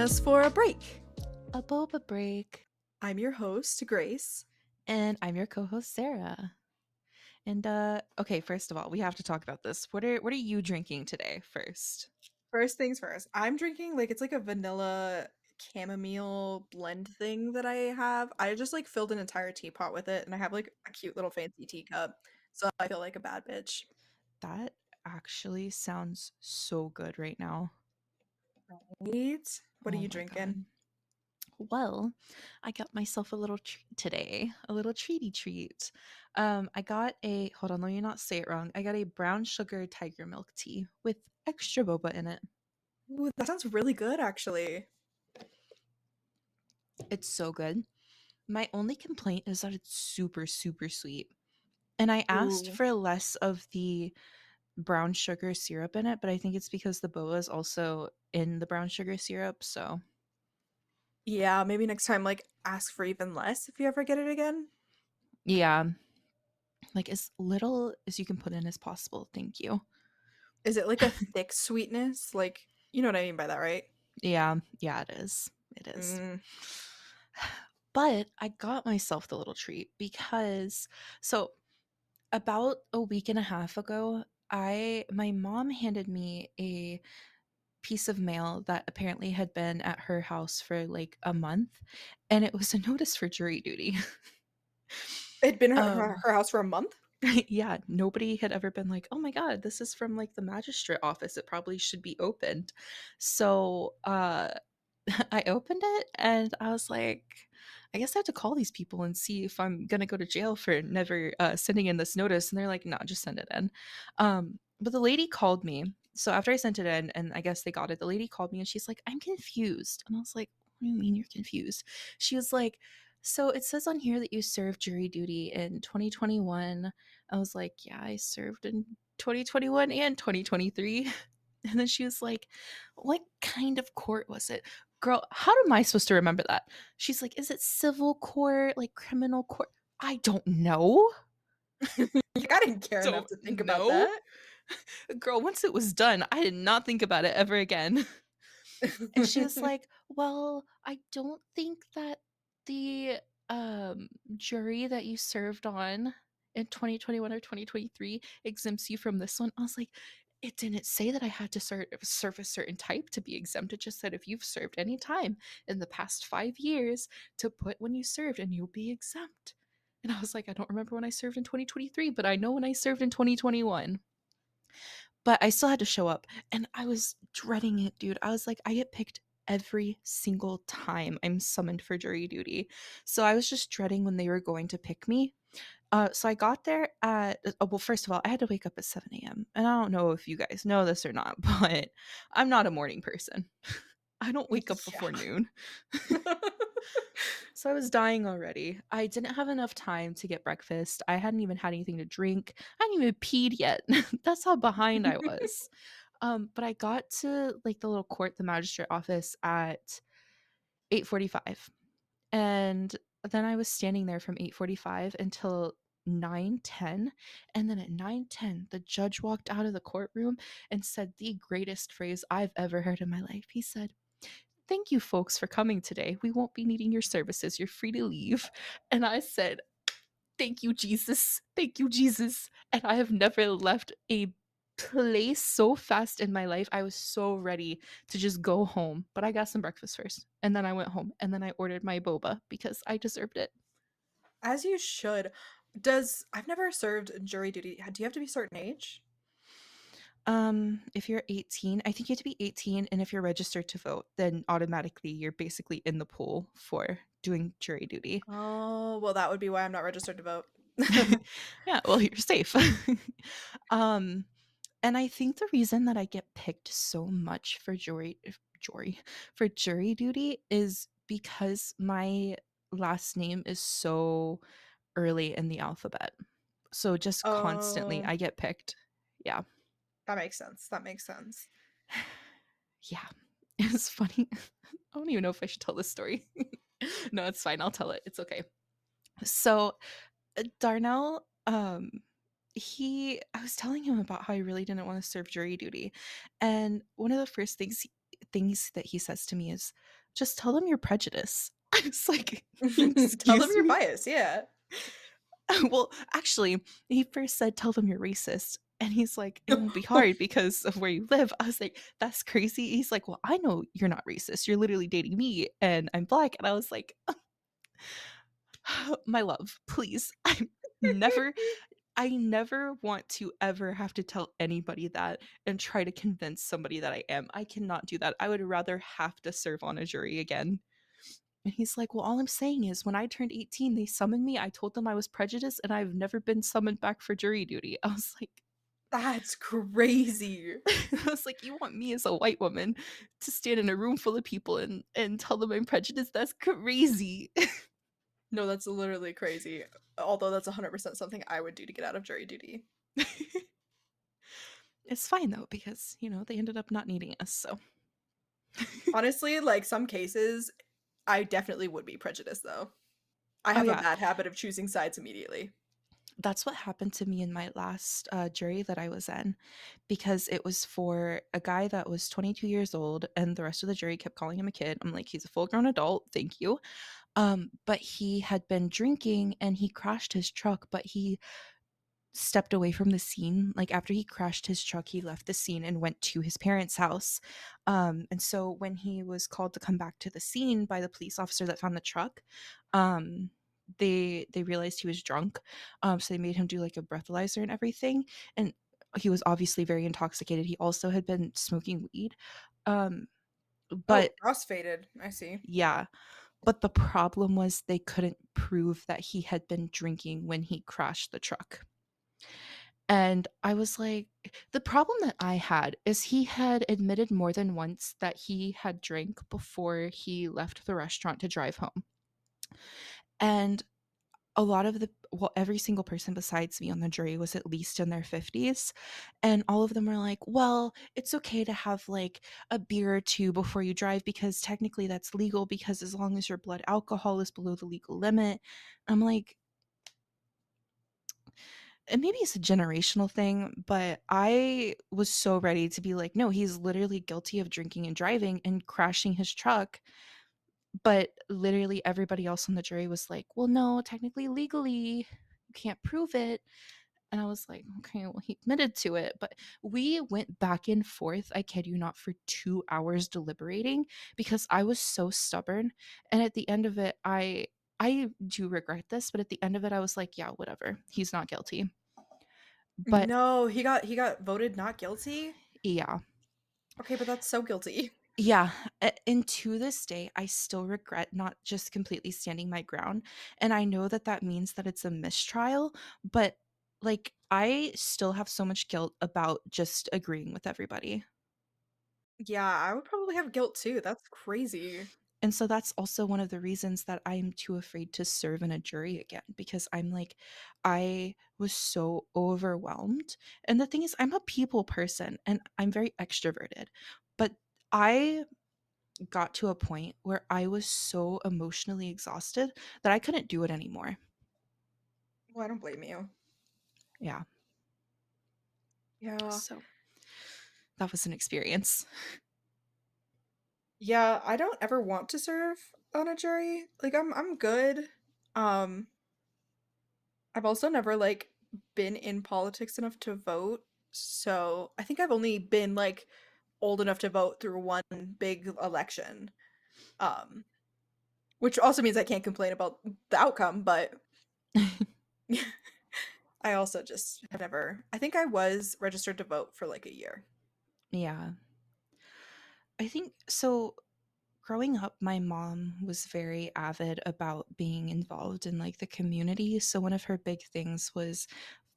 us for a break. A boba break. I'm your host, Grace. And I'm your co-host Sarah. And okay, first of all, we have to talk about this. What are you drinking today first? First things first, I'm drinking it's like a vanilla chamomile blend thing that I have. I just filled an entire teapot with it and I have like a cute little fancy teacup. So I feel like a bad bitch. That actually sounds so good right now. Right? What are Oh you my god. drinking? Well, I got myself a little treat today, a little treaty treat. I got a hold on, let me not say it wrong. I got a brown sugar tiger milk tea with extra boba in it. Ooh, that sounds really good actually. It's so good. My only complaint is that it's super, super sweet. And I asked Ooh. for less of the brown sugar syrup in it, but I think it's because the boa is also in the brown sugar syrup. So, Yeah, maybe next time ask for even less if you ever get it again. yeah, like as little as you can put in as possible. Thank you. Is it like a thick sweetness? You know what I mean by that, right? Yeah, yeah, it is. It is. Mm. But I got myself the little treat because so about a week and a half ago, I my mom handed me a piece of mail that apparently had been at her house for like a month, and it was a notice for jury duty. It'd been her, her, um her house for a month? yeah, nobody had ever been like, oh my god, this is from like the magistrate office, it probably should be opened. So I opened it and I was like, I guess I have to call these people and see if I'm gonna go to jail for never sending in this notice. And they're like, no, just send it in. But the lady called me. So after I sent it in, and I guess they got it, the lady called me and she's like, I'm confused. And I was like, what do you mean you're confused? She was like, so it says on here that you served jury duty in 2021. I was like, yeah, I served in 2021 and 2023. And then she was like, what kind of court was it? Girl, how am I supposed to remember that? She's like, is it civil court, like criminal court? I don't know. I didn't care enough Don't to think about know. that. Girl, once it was done, I did not think about it ever again. And she was like, well, I don't think that the jury that you served on in 2021 or 2023 exempts you from this one. I was like, it didn't say that I had to serve a certain type to be exempt. It just said if you've served any time in the past 5 years to put when you served and you'll be exempt. And I was like, I don't remember when I served in 2023, but I know when I served in 2021. But I still had to show up, and I was dreading it, dude. I was like, I get picked every single time I'm summoned for jury duty. So I was just dreading when they were going to pick me. So I got there at, oh, well, first of all, I had to wake up at 7 a.m. And I don't know if you guys know this or not, but I'm not a morning person. I don't wake up before Yeah. noon. So I was dying already. I didn't have enough time to get breakfast. I hadn't even had anything to drink. I hadn't even peed yet. That's how behind I was. But I got to like the little court, the magistrate office at 8:45. And then I was standing there from 8:45 until 9:10. And then at 9:10, the judge walked out of the courtroom and said the greatest phrase I've ever heard in my life. He said, thank you folks for coming today. We won't be needing your services. You're free to leave. And I said, thank you, Jesus. Thank you, Jesus. And I have never left a place so fast in my life. I was so ready to just go home. But I got some breakfast first. And then I went home and then I ordered my boba because I deserved it. As you should. I've never served jury duty. Do you have to be a certain age? If you're 18, I think you have to be 18, and if you're registered to vote, then automatically you're basically in the pool for doing jury duty. Oh, well, that would be why I'm not registered to vote. Yeah, well, you're safe. um, and I think the reason that I get picked so much for jury duty is because my last name is so early in the alphabet. So just constantly Oh, I get picked. Yeah. that makes sense. That makes sense. Yeah. It's funny. I don't even know if I should tell this story. No, it's fine. I'll tell it. It's okay. So Darnell, I was telling him about how I really didn't want to serve jury duty. And one of the first things things that he says to me is, "Just tell them you're prejudiced." I was like, Tell them "Excuse you're me?" biased, yeah. Well, actually, he first said, "Tell them you're racist." And he's like, "It won't be hard because of where you live." I was like, "That's crazy." He's like, "Well, I know you're not racist. You're literally dating me and I'm black." And I was like, "My love, please. Never I never want to ever have to tell anybody that and try to convince somebody that I am. I cannot do that. I would rather have to serve on a jury again." And he's like, "Well, all I'm saying is when I turned 18, they summoned me. I told them I was prejudiced and I've never been summoned back for jury duty." I was like, That's crazy. I was like, "You want me as a white woman to stand in a room full of people and tell them I'm prejudiced? That's crazy." No, that's literally crazy. Although that's 100% something I would do to get out of jury duty. It's fine though because, they ended up not needing us, so. Honestly, like, some cases, I definitely would be prejudiced, though. I Oh have a yeah, bad habit of choosing sides immediately. that's what happened to me in my last jury that I was in, because it was for a guy that was 22 years old, and the rest of the jury kept calling him a kid. I'm like, he's a full grown adult, thank you. But he had been drinking and he crashed his truck, but he stepped away from the scene. Like after he crashed his truck, he left the scene and went to his parents' house. And so when he was called to come back to the scene by the police officer that found the truck, um, they realized he was drunk. So they made him do like a breathalyzer and everything. And he was obviously very intoxicated. He also had been smoking weed. Um, Oh, but crossfaded. I see. yeah, but the problem was they couldn't prove that he had been drinking when he crashed the truck. And I was like, the problem that I had is he had admitted more than once that he had drank before he left the restaurant to drive home. And a lot of every single person besides me on the jury was at least in their 50s. And all of them were like, well, it's okay to have like a beer or two before you drive because technically that's legal because as long as your blood alcohol is below the legal limit. I'm like, and maybe it's a generational thing, but I was so ready to be like, no, he's literally guilty of drinking and driving and crashing his truck. But literally everybody else on the jury was like, well, no, technically, legally, you can't prove it. And I was like, okay, well, he admitted to it. But we went back and forth, I kid you not, for 2 hours deliberating because I was so stubborn. And at the end of it, I do regret this, but at the end of it, I was like, yeah, whatever. He's not guilty. But No, he got voted not guilty? yeah. Okay, but that's so guilty. Yeah, and to this day, I still regret not just completely standing my ground, and I know that that means that it's a mistrial, but, like, I still have so much guilt about just agreeing with everybody, Yeah, I would probably have guilt too. That's crazy. and so that's also one of the reasons that I'm too afraid to serve in a jury again, because I'm like, I was so overwhelmed, and the thing is, I'm a people person, and I'm very extroverted, but I got to a point where I was so emotionally exhausted that I couldn't do it anymore. Well, I don't blame you. Yeah. Yeah. So that was an experience. Yeah, I don't ever want to serve on a jury. Like I'm good. Um I've also never like been in politics enough to vote. So, I think I've only been like old enough to vote through one big election. Um which also means I can't complain about the outcome, but I also just have never I think I was registered to vote for like a year. Yeah. I think so. Growing up, my mom was very avid about being involved in like the community. So one of her big things was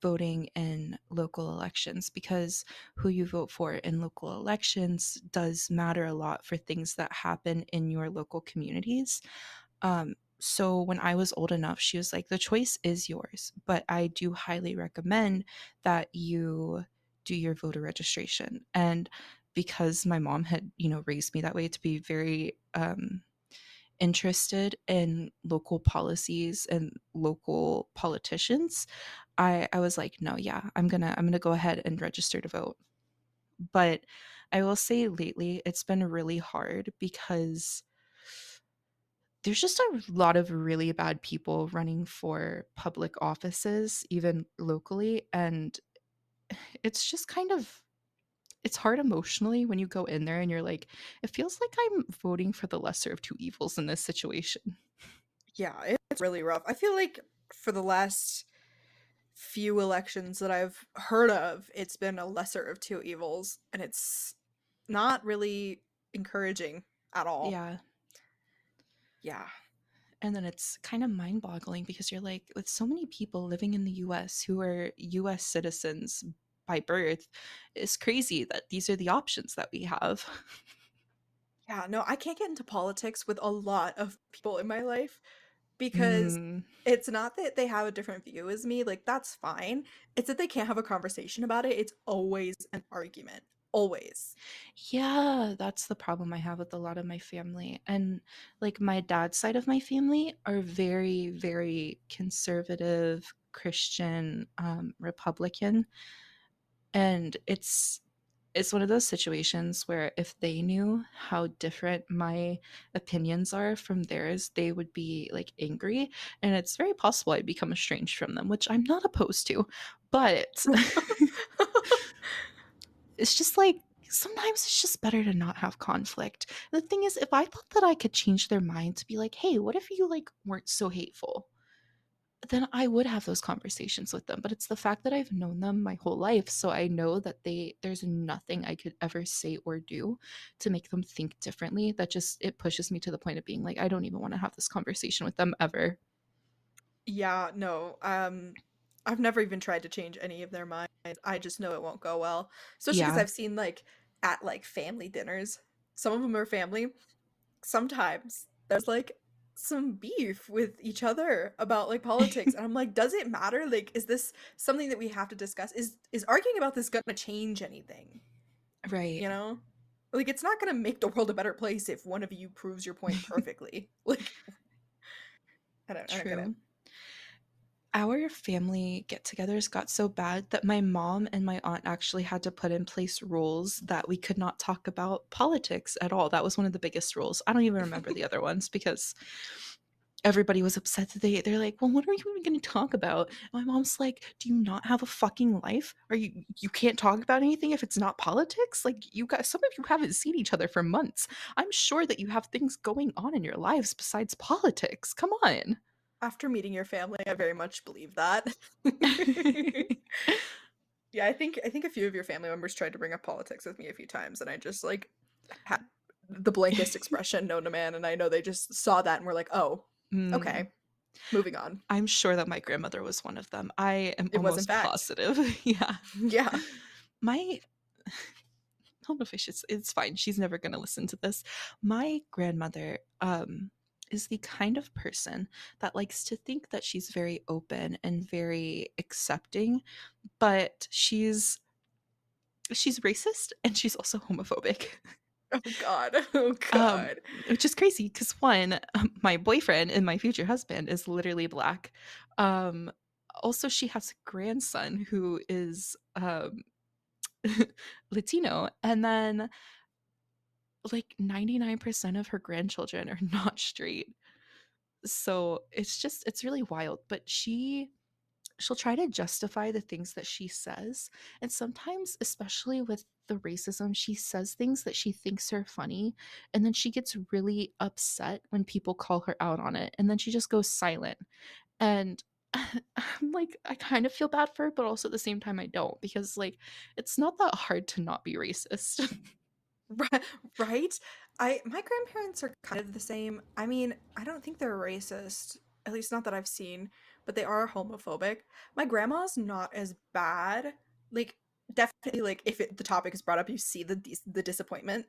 voting in local elections because who you vote for in local elections does matter a lot for things that happen in your local communities. So when I was old enough, she was like, the choice is yours, but I do highly recommend that you do your voter registration. And because my mom had, raised me that way to be very interested in local policies and local politicians, I was like, no, yeah, I'm gonna go ahead and register to vote. But I will say lately it's been really hard because there's just a lot of really bad people running for public offices, even locally. And it's just kind of it's hard emotionally when you go in there and you're like, it feels like I'm voting for the lesser of two evils in this situation. Yeah, it's really rough. I feel like for the last few elections that I've heard of, it's been a lesser of two evils, and it's not really encouraging at all. Yeah. Yeah. And then it's kind of mind boggling because you're like, with so many people living in the US who are US citizens by birth, it's crazy that these are the options that we have. Yeah, no, I can't get into politics with a lot of people in my life because Mm, it's not that they have a different view as me, like that's fine. It's that they can't have a conversation about it. It's always an argument. Always. yeah, that's the problem I have with a lot of my family. And like my dad's side of my family are very, very conservative, Christian, Republican. And it's one of those situations where if they knew how different my opinions are from theirs, they would be like angry. And it's very possible I'd become estranged from them, which I'm not opposed to. But it's just like sometimes it's just better to not have conflict. The thing is, if I thought that I could change their mind to be like, hey, what if you like weren't so hateful? Then I would have those conversations with them. But it's the fact that I've known them my whole life, so I know that there's nothing I could ever say or do to make them think differently. That just it pushes me to the point of being like, I don't even want to have this conversation with them ever. Yeah, no. I've never even tried to change any of their minds. I just know it won't go well. Especially because Yeah, I've seen like at like family dinners, some of them are family. Sometimes there's like some beef with each other about like politics, and I'm like, does it matter? Like, is this something that we have to discuss? Is arguing about this gonna change anything? right. You know? Like, it's not gonna make the world a better place if one of you proves your point perfectly. Like, I don't get it. True. Our family get togethers got so bad that my mom and my aunt actually had to put in place rules that we could not talk about politics at all. That was one of the biggest rules. I don't even remember the other ones because everybody was upset that they're like, well, what are you even going to talk about? And my mom's like, do you not have a fucking life? Are you can't talk about anything if it's not politics? Like you guys, some of you haven't seen each other for months. I'm sure that you have things going on in your lives besides politics. Come on. After meeting your family, I very much believe that. Yeah, I think a few of your family members tried to bring up politics with me a few times, and I just like had the blankest expression known to man, and I know they just saw that and were like, "Oh, Mm, okay, moving on." I'm sure that my grandmother was one of them. I am It was in almost fact. positive. Yeah. Yeah. My I don't know if it's fine. She's never gonna listen to this. My grandmother is the kind of person that likes to think that she's very open and very accepting, but she's racist and she's also homophobic. Oh god. Oh god. Which is crazy because one, my boyfriend and my future husband is literally black. Um, Also, she has a grandson who is Latino, and then like 99% of her grandchildren are not straight. So it's really wild. But she'll try to justify the things that she says. And sometimes, especially with the racism, she says things that she thinks are funny. And then she gets really upset when people call her out on it. And then she just goes silent. And I'm like, I kind of feel bad for her, but also at the same time, I don't because, like, it's not that hard to not be racist. Ri right? I my grandparents are kind of the same. I mean, I don't think they're racist, at least not that I've seen, but they are homophobic. My grandma's not as bad. Like, definitely, like, if the topic is brought up, you see the disappointment.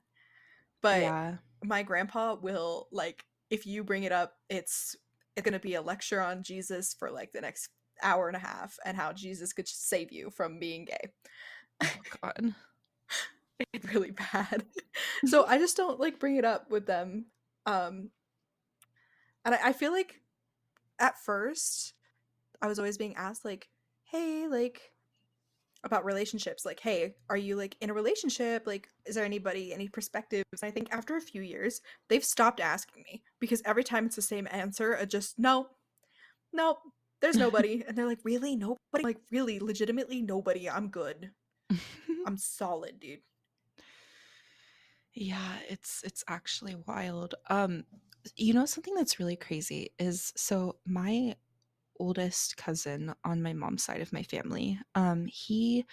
But Yeah. my grandpa will, like, if you bring it up, it's gonna be a lecture on Jesus for like the next hour and a half and how Jesus could save you from being gay. Oh, God. It's really bad. So I just don't like bring it up with them. Um, and I feel like at first I was always being asked like, "Hey, like, about relationships. Like, hey, are you like in a relationship? Like, is there anybody, any perspectives? I think after a few years, they've stopped asking me because every time it's the same answer, just no, no, there's nobody. And they're like, really? Nobody? Like, really, legitimately nobody. I'm good. I'm solid, dude. Yeah, it's actually wild. Something that's really crazy is so my oldest cousin on my mom's side of my family, he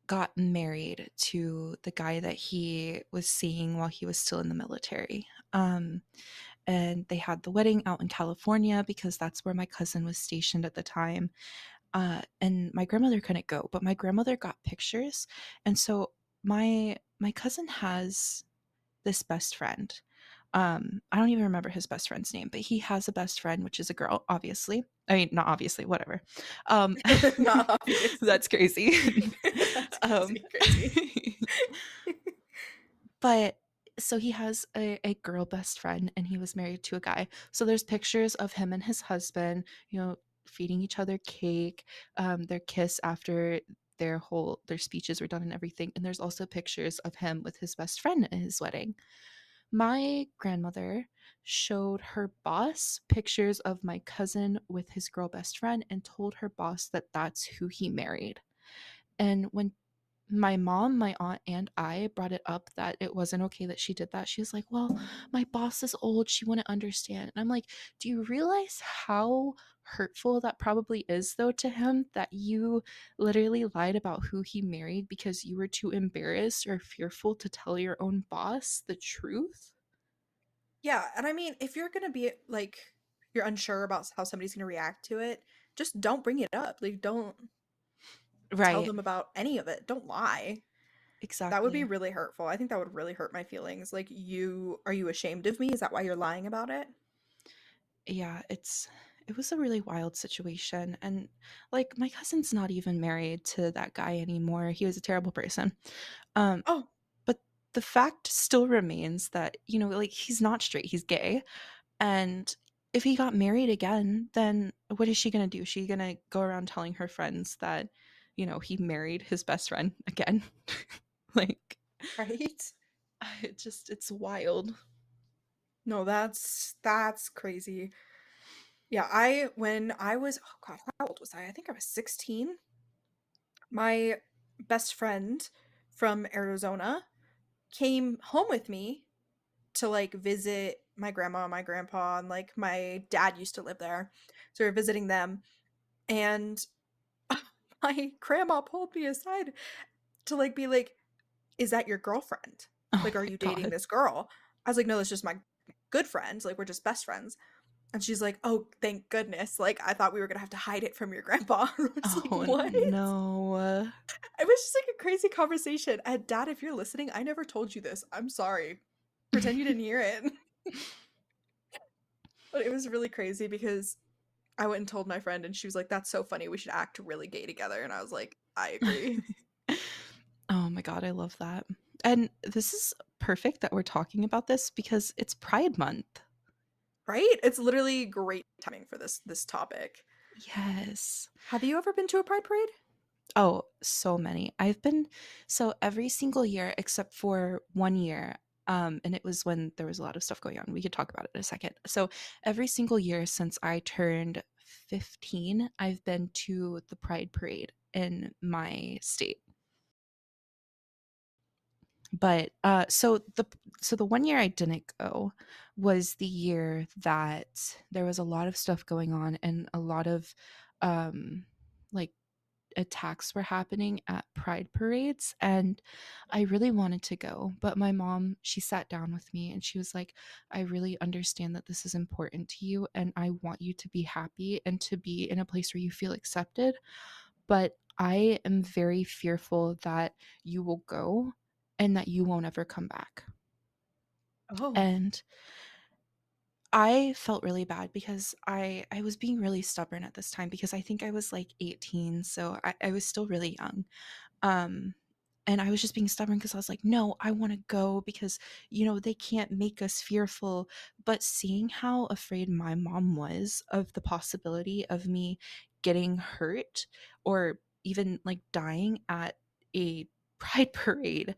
got married to the guy that he was seeing while he was still in the military. And they had the wedding out in California because that's where my cousin was stationed at the time. And my grandmother couldn't go, but my grandmother got pictures, and so my cousin has this best friend. I don't even remember his best friend's name, but he has a best friend, which is a girl, obviously. I mean, not obviously, whatever. Um, Not obvious. that's crazy. That's um, crazy, crazy. but so he has a girl best friend, and he was married to a guy. So there's pictures of him and his husband, feeding each other cake, their kiss after their speeches were done and everything. And there's also pictures of him with his best friend at his wedding. My grandmother showed her boss pictures of my cousin with his girl best friend and told her boss that that's who he married. And when my mom, my aunt, and I brought it up that it wasn't okay that she did that, she was like, well, my boss is old. She wouldn't understand. And I'm like, do you realize how hurtful that probably is, though, to him that you literally lied about who he married because you were too embarrassed or fearful to tell your own boss the truth? Yeah, and I mean, if you're gonna be like, you're unsure about how somebody's gonna react to it, just don't bring it up. Like, don't tell Right. them about any of it. Don't lie. That would be Exactly. really hurtful. I think that would really hurt my feelings. Like, are you ashamed of me? Is that why you're lying about it? Yeah, it was a really wild situation, and like my cousin's not even married to that guy anymore. He was a terrible person. Um Oh, but the fact still remains that, like he's not straight, he's gay. And if he got married again, then what is she going to do? She going to go around telling her friends that, he married his best friend again? Like right? it's wild. No, that's crazy. Yeah, I when I was oh god, how old was I? I think I was 16. My best friend from Arizona came home with me to like visit my grandma and my grandpa, and like my dad used to live there. So we were visiting them, and my grandma pulled me aside to like be like, "Is that your girlfriend? Oh Like, are my you dating god. this girl?" I was like, "No, that's just my good friend. Like, we're just best friends." And she's like, "Oh, thank goodness. Like, I thought we were gonna have to hide it from your grandpa." I was like, Oh "What?" no. It was just like a crazy conversation. And dad, if you're listening, I never told you this. I'm sorry. Pretend you didn't hear it. But it was really crazy because I went and told my friend, and she was like, "That's so funny. We should act really gay together." And I was like, "I agree." Oh my god, I love that. And this is perfect that we're talking about this because it's Pride Month. Right? It's literally great timing for this topic. Yes. Have you ever been to a pride parade? Oh, so many. I've been so every single year except for 1 year, and it was when there was a lot of stuff going on. We could talk about it in a second. So every single year since I turned 15, I've been to the Pride Parade in my state. But so the 1 year I didn't go was the year that there was a lot of stuff going on and a lot of like attacks were happening at pride parades, and I really wanted to go, but my mom, she sat down with me and she was like, I really understand that this is important to you and I want you to be happy and to be in a place where you feel accepted, but I am very fearful that you will go and that you won't ever come back. Oh, And I felt really bad because I was being really stubborn at this time because I think I was like 18, so I was still really young. Um, and I was just being stubborn because I was like, no, I want to go because, they can't make us fearful. But seeing how afraid my mom was of the possibility of me getting hurt or even like dying at a pride parade,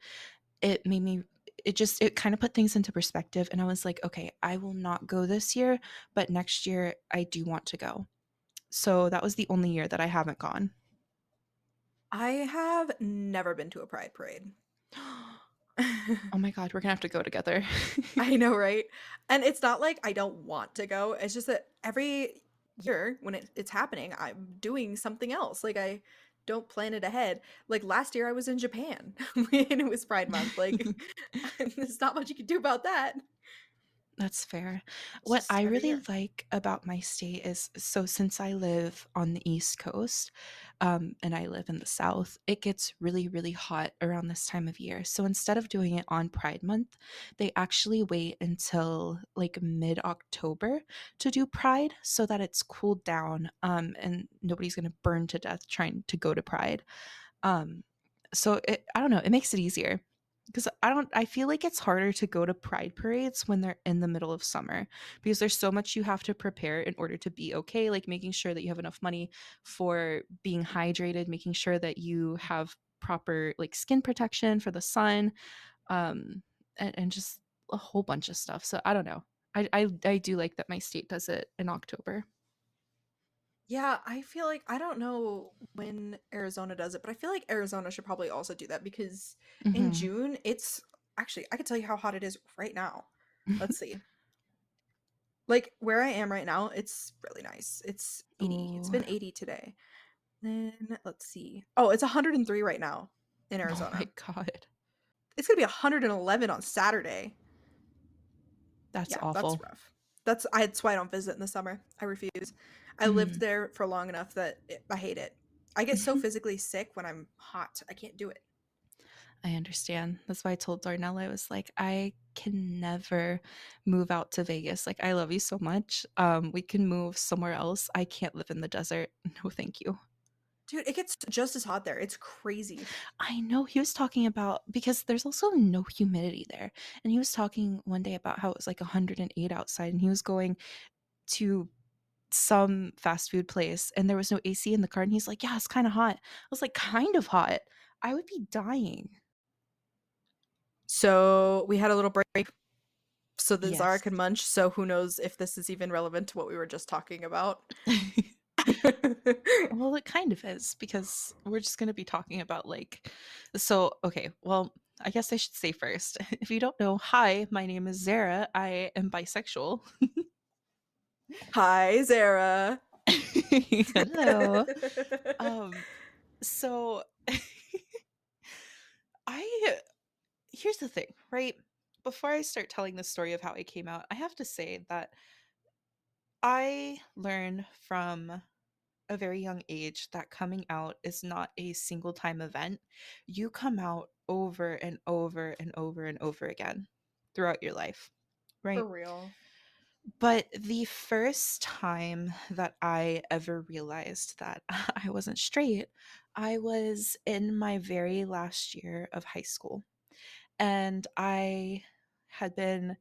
it made me it kind of put things into perspective, and I was like, okay, I will not go this year, but next year I do want to go. So that was the only year that I haven't gone. I have never been to a pride parade. Oh my god, we're gonna have to go together. I know, right? And it's not like I don't want to go. It's just that every year when it's happening, I'm doing something else. Like I don't plan it ahead. Like last year I was in Japan and it was Pride Month. Like there's not much you can do about that. That's fair. It's What just I every really year. like about my state is, so since I live on the East Coast, and I live in the South, it gets really, really hot around this time of year. So instead of doing it on Pride Month, they actually wait until like mid October to do Pride so that it's cooled down, and nobody's going to burn to death trying to go to Pride. Um, so I don't know, it makes it easier because I feel like it's harder to go to pride parades when they're in the middle of summer because there's so much you have to prepare in order to be okay, like making sure that you have enough money for being hydrated, making sure that you have proper like skin protection for the sun, and just a whole bunch of stuff. So I don't know. I do like that my state does it in October. Yeah, I feel like I don't know when Arizona does it, but I feel like Arizona should probably also do that because in Hmm. June it's actually I could tell you how hot it is right now. Let's see. Like where I am right now, it's really nice. It's 80. It's Oh, been 80 today. Then let's see. Oh, it's 103 right now in oh my Arizona. god, It's gonna be 111 on Saturday. that's Yeah, that's awful. rough. That's why I don't visit in the summer. I refuse. I lived Mhm. there for long enough that I hate it. I get so physically sick when I'm hot. I can't do it. I understand. That's why I told Darnell, I was like, I can never move out to Vegas. Like, I love you so much. We can move somewhere else. I can't live in the desert. No, thank you. Dude, it gets just as hot there. It's crazy. I know he was talking about, because there's also no humidity there. And he was talking one day about how it was like 108 outside, and he was going to some fast food place and there was no AC in the car. And he's like, yeah, it's kind of hot. I was like, kind of hot. I would be dying. So we had a little break so that Zara Yes. could munch. So who knows if this is even relevant to what we were just talking about. Well, it kind of is because we're just going to be talking about like, so, okay, well, I guess I should say first. If you don't know, hi, my name is Zara. I am bisexual. Hi, Zara. Hello. Um, so I, here's the thing, right? Before I start telling the story of how I came out, I have to say that I learned from a very young age that coming out is not a single time event. You come out over and over and over and over again throughout your life, For right? real. But the first time that I ever realized that I wasn't straight, I was in my very last year of high school. And I had been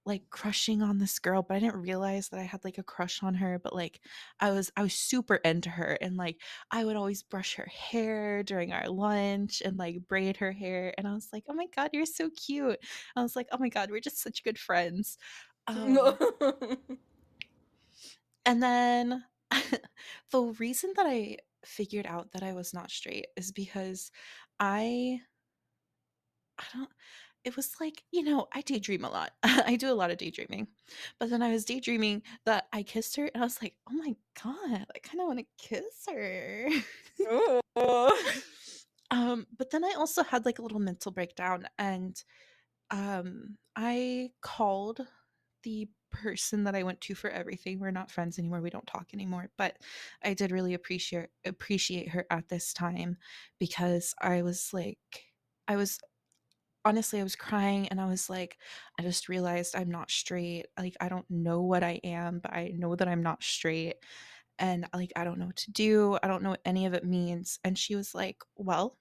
like crushing on this girl, but I didn't realize that I had like a crush on her, but like I was super into her, and like I would always brush her hair during our lunch and like braid her hair, and I was like, "Oh my god, you're so cute." I was like, "Oh my god, we're just such good friends." Um and then the reason that I figured out that I was not straight is because I I don't it was like, I daydream a lot. I do a lot of daydreaming. But then I was daydreaming that I kissed her and I was like, "Oh my god, I kind of want to kiss her." Oh. But then I also had like a little mental breakdown, and I called the person that I went to for everything. We're not friends anymore. We don't talk anymore, but I did really appreciate her at this time because I was honestly, I was crying and I was like, I just realized I'm not straight. Like, I don't know what I am, but I know that I'm not straight. And like, I don't know what to do. I don't know what any of it means. And she was like, well,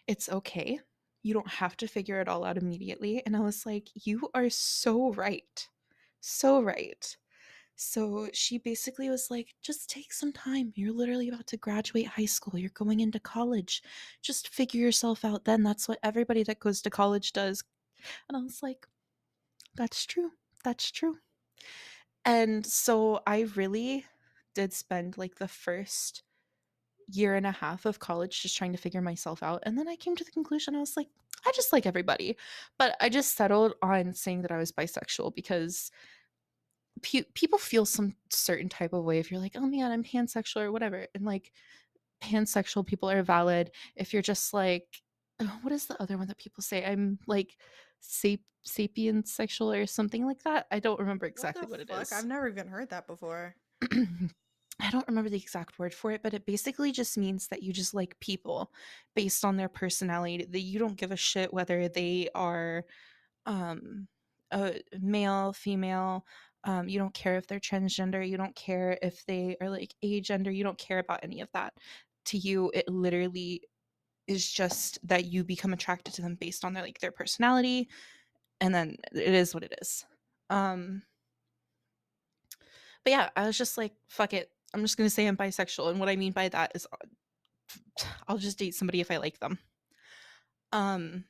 it's okay. You don't have to figure it all out immediately. And I was like, you are so right. So right. So she basically was like, just take some time. You're literally about to graduate high school. You're going into college. Just figure yourself out then. That's what everybody that goes to college does. And I was like, that's true. That's true. And so I really did spend like the first year and a half of college just trying to figure myself out. And then I came to the conclusion I was like, I just like everybody. But I just settled on saying that I was bisexual because people feel some certain type of way if you're like, oh man, I'm pansexual or whatever. And like, pansexual people are valid. If you're just like, oh, what is the other one that people say? I'm like sapient sexual or something like that. I don't remember What the exactly what it fuck? I've is. never even heard that before. I don't remember the exact word for it, but it basically just means that you just like people based on their personality. That you don't give a shit whether they are um a male, female. You don't care if they're transgender. You don't care if they are like agender. You don't care about any of that. To you, it literally is just that you become attracted to them based on their personality, and then it is what it is. Um, but yeah, I was just like, fuck it. I'm just gonna say I'm bisexual, and what I mean by that is I'll just date somebody if I like them. Um,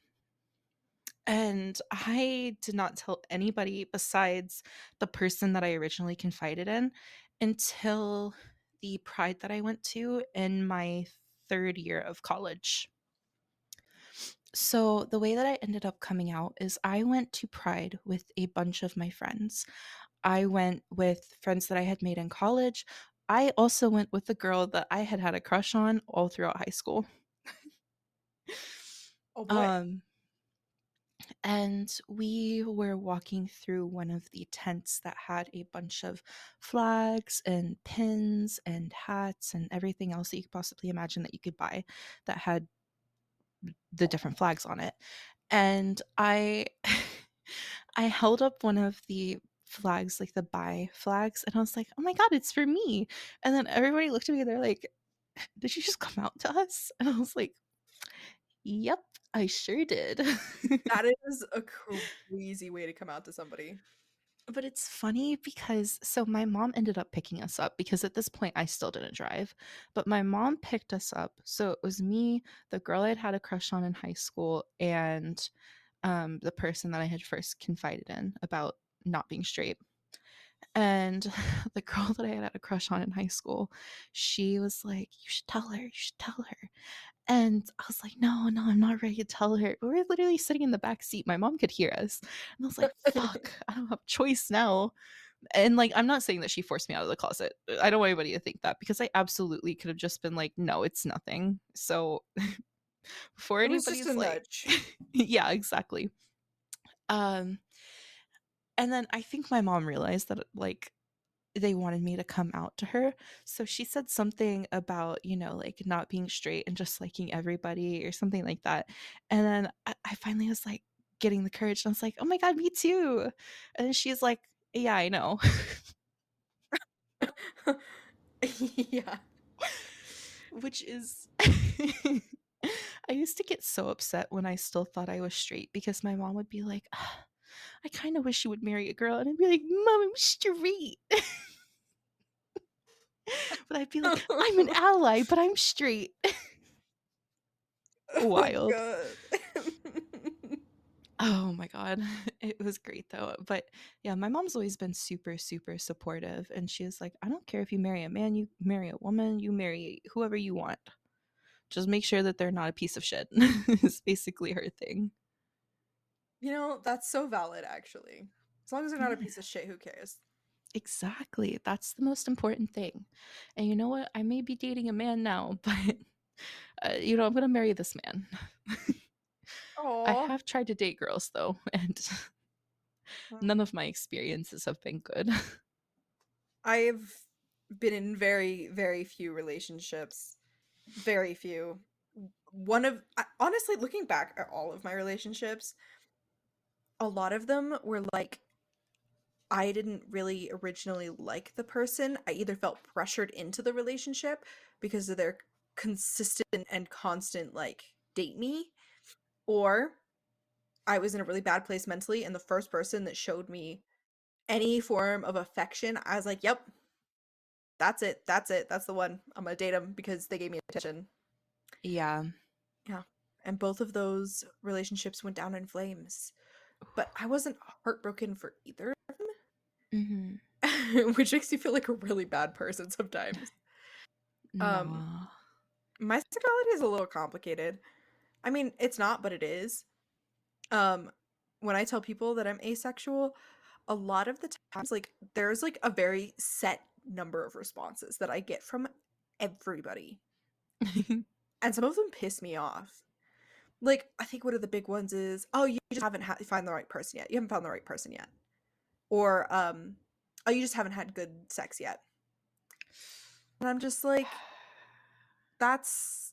and I did not tell anybody besides the person that I originally confided in until the pride that I went to in my third year of college. So, the way that I ended up coming out is I went to Pride with a bunch of my friends. I went with friends that I had made in college. I also went with the girl that I had had a crush on all throughout high school. Oh boy. Um, and we were walking through one of the tents that had a bunch of flags and pins and hats and everything else that you could possibly imagine that you could buy that had the different flags on it. And I I held up one of the flags, like the bi flags, and I was like, "Oh my god, it's for me." And then everybody looked at me and they're like, "Did you just come out to us?" And I was like, "Yep, I sure did." That is a crazy way to come out to somebody. But it's funny because so my mom ended up picking us up because at this point I still didn't drive, but my mom picked us up. So it was me, the girl I'd had a crush on in high school, and the person that I had first confided in about not being straight. And the girl that I had a crush on in high school, she was like, "You should tell her. You should tell her." And I was like, "No, no, I'm not ready to tell her." We were literally sitting in the back seat. My mom could hear us. And I was like, "Fuck, I don't have a choice now." And like, I'm not saying that she forced me out of the closet. I don't want anybody to think that because I absolutely could have just been like, "No, it's nothing." So before It was just a anybody's like, nudge. yeah, exactly. Um, and then I think my mom realized that like they wanted me to come out to her. So she said something about, like not being straight and just liking everybody or something like that. And then I finally was like getting the courage and I was like, oh my God, me too. And then she's like, yeah, I know. Yeah. Which is, I used to get so upset when I still thought I was straight because my mom would be like, "Ah, I kind of wish you would marry a girl." And I'd be like, Mom, I'm straight. But I'd be like, I'm an ally, but I'm straight. Oh Wild. god. Oh my god. It was great though. But yeah, my mom's always been super, super supportive. And she was like, I don't care if you marry a man, you marry a woman, you marry whoever you want. Just make sure that they're not a piece of shit. It's basically her thing. That's so valid actually. As long as they're not a Yeah, piece of shit, who cares? exactly. That's the most important thing. And you know what? I may be dating a man now, but I'm gonna marry this man. I Oh. have tried to date girls though, and none of my experiences have been good. I've been in very, very few relationships. Very few. Honestly, looking back at all of my relationships, a lot of them were like I didn't really originally like the person. I either felt pressured into the relationship because of their consistent and constant like date me, or I was in a really bad place mentally and the first person that showed me any form of affection, I was like, "Yep, that's it. That's it. That's the one. I'm gonna date them because they gave me attention." Yeah. Yeah. And both of those relationships went down in flames. But I wasn't heartbroken for either of Mhm. them, which makes you feel like a really bad person sometimes. Um, Nah. my sexuality is a little complicated. I mean, it's not, but it is. Um, when I tell people that I'm asexual, a lot of the times, like, there's like a very set number of responses that I get from everybody. And some of them piss me off. Like, I think one of the big ones is, "Oh, you just haven't find the right person yet. You haven't found the right person yet." Or, "Oh, you just haven't had good sex yet." And I'm just like, "That's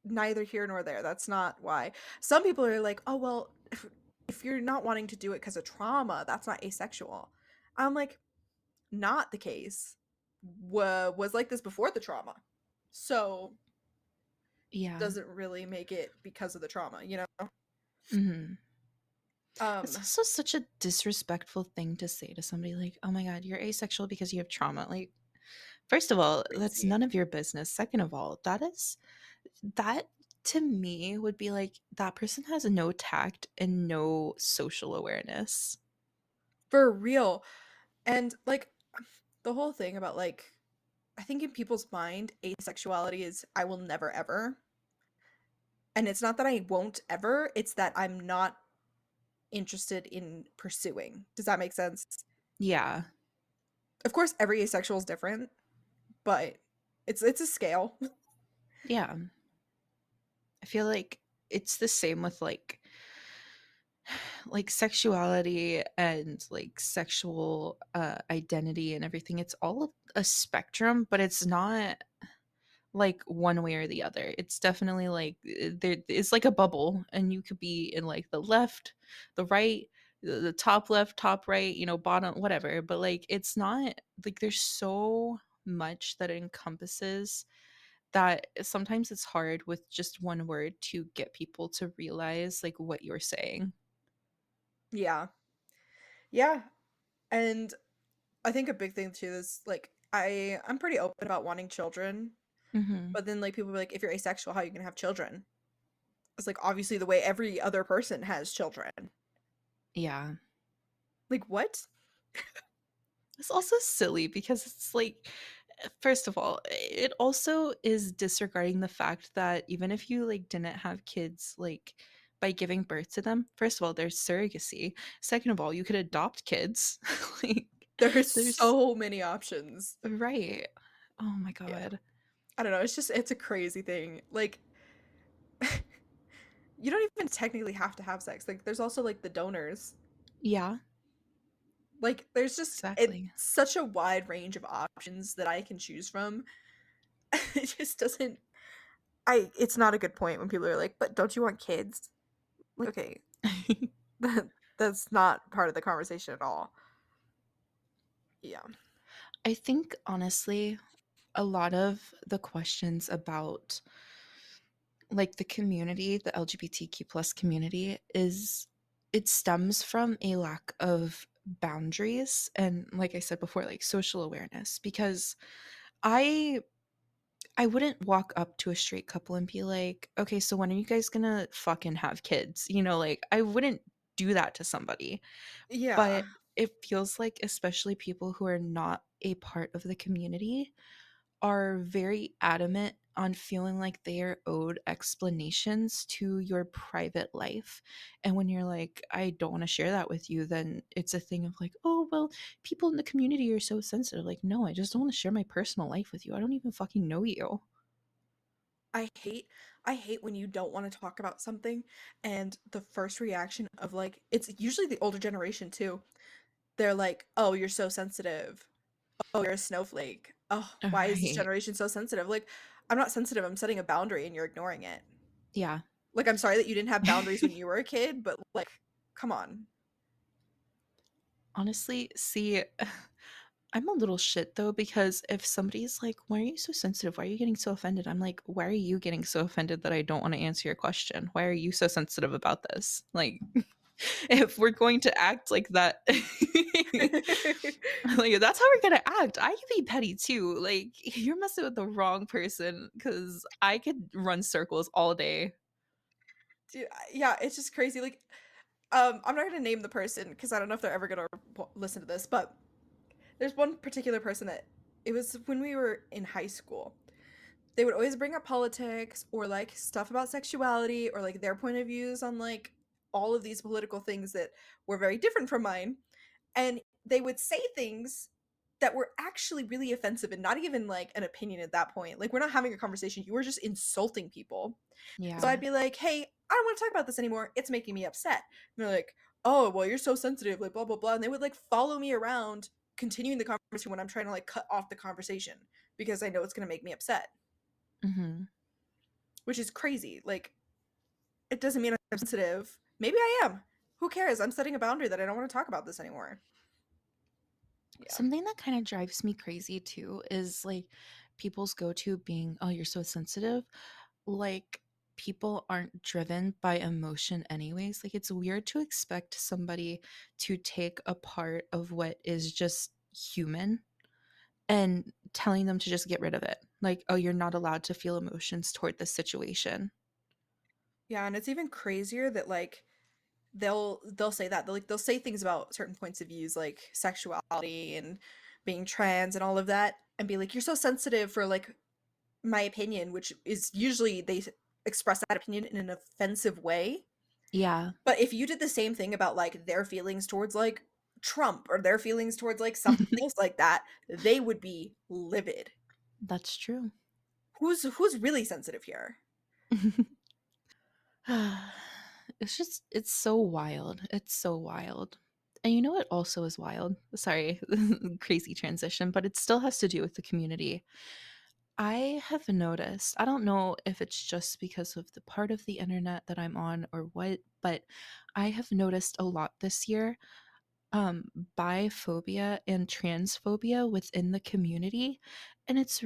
neither here nor there. That's not why." Some people are like, "Oh, well, if you're not wanting to do it because of trauma, that's not asexual." I'm like, "Not the case. Was like this before the trauma. So, Yeah. doesn't really make it because of the trauma, you know?" Mhm. It's Um, also such a disrespectful thing to say to somebody like, "Oh my god, you're asexual because you have trauma." Like, first of all, that's crazy. none of your business. Second of all, that to me would be like that person has no tact and no social awareness. For real. And, like, the whole thing about, like, I think in people's mind, asexuality is I will never ever. And it's not that I won't ever, it's that I'm not interested in pursuing. Does that make sense? Yeah. Of course, every asexual is different, but it's a scale. Yeah. I feel like it's the same with like sexuality and like sexual identity and everything. It's all a spectrum, but it's not like one way or the other. It's definitely like there it's like a bubble, and you could be in like the left, the right, the top left, top right, bottom, whatever. But like it's not like there's so much that it encompasses that sometimes it's hard with just one word to get people to realize like what you're saying. Yeah. Yeah. And I think a big thing too is like I'm pretty open about wanting children, Hmm. but then like people be like, if you're asexual, how are you gonna have children? It's like obviously the way every other person has children. Yeah. Like what? It's also silly because it's like, first of all, it also is disregarding the fact that even if you like didn't have kids, like by giving birth to them, first of all, there's surrogacy. Second of all, you could adopt kids. Like, There's there's so many options. right. Oh my Yeah. god. I don't know, it's a crazy thing. Like you don't even technically have to have sex. Like there's also like the donors. Yeah, Like there's just it's exactly. such a wide range of options that I can choose from. It just doesn't I it's not a good point when people are like, "But don't you want kids?" Like, okay, that that's not part of the conversation at all. Yeah. I think honestly, a lot of the questions about like the community, the LGBTQ plus community, is it stems from a lack of boundaries and, like I said before, like social awareness. Because I I wouldn't walk up to a straight couple and be like, okay, so when are you guys gonna fucking have kids? Like I wouldn't do that to somebody. Yeah. But it feels like especially people who are not a part of the community are very adamant on feeling like they are owed explanations to your private life. And when you're like, I don't want to share that with you, then it's a thing of like, oh, well, people in the community are so sensitive. Like, no, I just don't want to share my personal life with you. I don't even fucking know you. I hate I hate when you don't want to talk about something and the first reaction of like it's usually the older generation too. They're like, "Oh, you're so sensitive. Oh, you're a snowflake. Oh, why is this Right. generation so sensitive?" Like, I'm not sensitive. I'm setting a boundary and you're ignoring it. Yeah. Like, I'm sorry that you didn't have boundaries when you were a kid, but like, come on. Honestly, see, I'm a little shit though, because if somebody's like, why are you so sensitive? Why are you getting so offended? I'm like, why are you getting so offended that I don't want to answer your question? Why are you so sensitive about this? Like, If we're going to act like that, like, that's how we're gonna act. I can be petty too. Like, you're messing with the wrong person because I could run circles all day. Dude, yeah, it's just crazy. Like, I'm not gonna name the person because I don't know if they're ever gonna listen to this, but there's one particular person that it was when we were in high school. They would always bring up politics or like stuff about sexuality or like their point of views on like all of these political things that were very different from mine. And they would say things that were actually really offensive and not even like an opinion at that point. Like, we're not having a conversation, you were just insulting people. So I'd Yeah. be like, hey, I don't want to talk about this anymore. It's making me upset. And they're like, oh, well, you're so sensitive, like blah, blah, blah. And they would like follow me around, continuing the conversation when I'm trying to like cut off the conversation because I know it's going to make me upset, Mhm. which is crazy. Like, it doesn't mean I'm sensitive. Maybe I am. Who cares? I'm setting a boundary that I don't want to talk about this anymore. Yeah. Something that kind of drives me crazy too is like people's go to being, oh, you're so sensitive. Like, people aren't driven by emotion, anyways. Like, it's weird to expect somebody to take a part of what is just human and telling them to just get rid of it. Like, oh, you're not allowed to feel emotions toward this situation. Yeah, and it's even crazier that like they'll say that they'll say things about certain points of views like sexuality and being trans and all of that and be like, you're so sensitive for like my opinion, which is usually they express that opinion in an offensive way. Yeah. But if you did the same thing about like their feelings towards like Trump or their feelings towards like something else like that, they would be livid. That's true. Who's really sensitive here? It's just, it's so wild. It's so wild. And you know what also is wild? Sorry, crazy transition, but it still has to do with the community. I have noticed, I don't know if it's just because of the part of the internet that I'm on or what, but I have noticed a lot this year, biphobia and transphobia within the community. And it's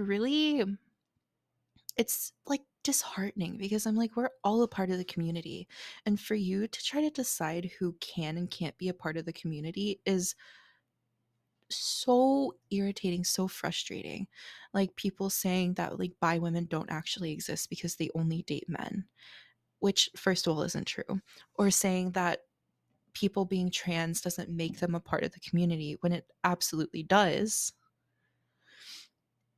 like disheartening because I'm like, we're all a part of the community. And for you to try to decide who can and can't be a part of the community is so irritating, so frustrating. Like, people saying that like bi women don't actually exist because they only date men, which first of all isn't true. Or saying that people being trans doesn't make them a part of the community when it absolutely does.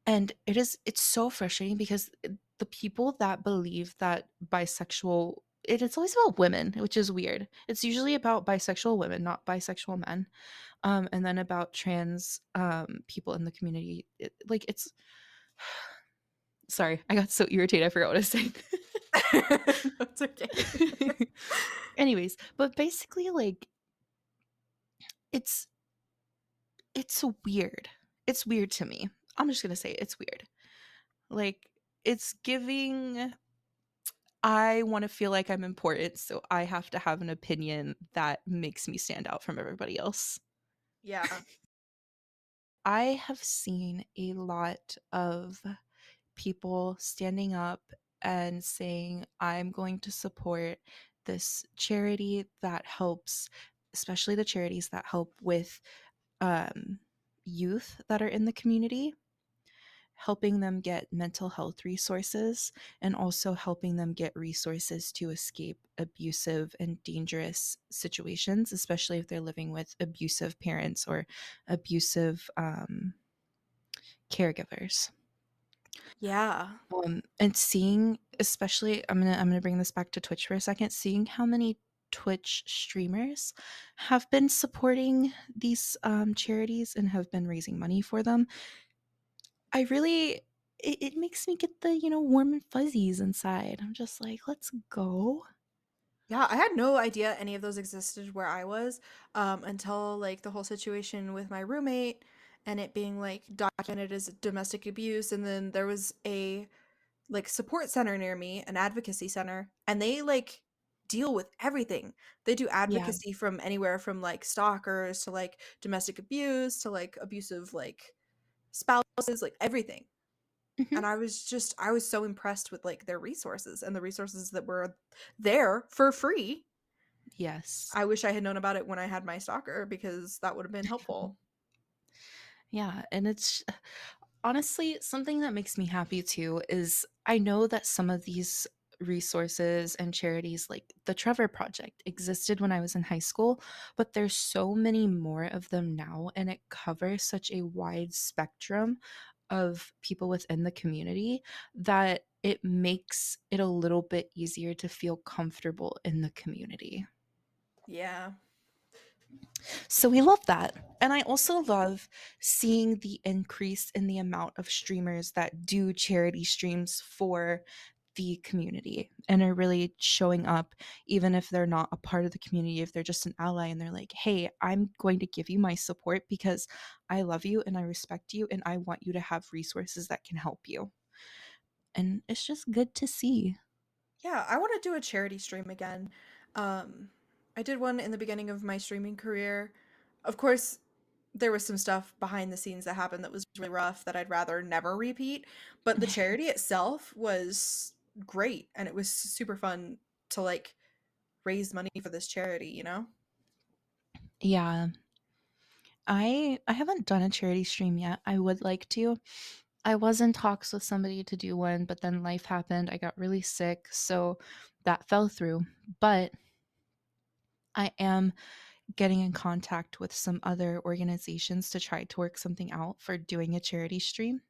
And it's so frustrating because the people that believe that bisexual, it's always about women, which is weird. It's usually about bisexual women, not bisexual men. And then about trans people in the community. Like, it's sorry, I got so irritated, I forgot what I was saying. That's okay. Anyways, but basically, like, it's it's weird. It's weird to me. I'm just gonna say it's weird. Like, it's giving, I want to feel like I'm important, so I have to have an opinion that makes me stand out from everybody else. Yeah. I have seen a lot of people standing up and saying, I'm going to support this charity that helps, especially the charities that help with um, youth that are in the community, helping them get mental health resources and also helping them get resources to escape abusive and dangerous situations, especially if they're living with abusive parents or abusive caregivers. Yeah. And seeing, especially, I'm gonna bring this back to Twitch for a second. Seeing how many Twitch streamers have been supporting these charities and have been raising money for them, I really, it makes me get the warm and fuzzies inside. I'm just like, let's go. Yeah, I had no idea any of those existed where I was, until like the whole situation with my roommate and it being like documented as domestic abuse. And then there was a like support center near me, an advocacy center, and they like deal with everything. They do Yeah. advocacy from anywhere from like stalkers to like domestic abuse to like abusive like spouses, like everything. Hmm. And I was so impressed with like their resources and the resources that were there for free. Yes. I wish I had known about it when I had my stalker because that would have been helpful. Yeah, and it's honestly something that makes me happy too is I know that some of these resources and charities like the Trevor Project existed when I was in high school, but there's so many more of them now and it covers such a wide spectrum of people within the community that it makes it a little bit easier to feel comfortable in the community. Yeah. So we love that. And I also love seeing the increase in the amount of streamers that do charity streams for the community and are really showing up, even if they're not a part of the community, if they're just an ally and they're like, hey, I'm going to give you my support because I love you and I respect you and I want you to have resources that can help you. And it's just good to see. Yeah, I want to do a charity stream again. Um, I did one in the beginning of my streaming career. Of course, there was some stuff behind the scenes that happened that was really rough that I'd rather never repeat, but the charity itself was great and it was super fun to like raise money for this charity, you know? Yeah. I haven't done a charity stream yet. I would like to. I was in talks with somebody to do one, but then life happened. I got really sick, so that fell through. But I am getting in contact with some other organizations to try to work something out for doing a charity stream.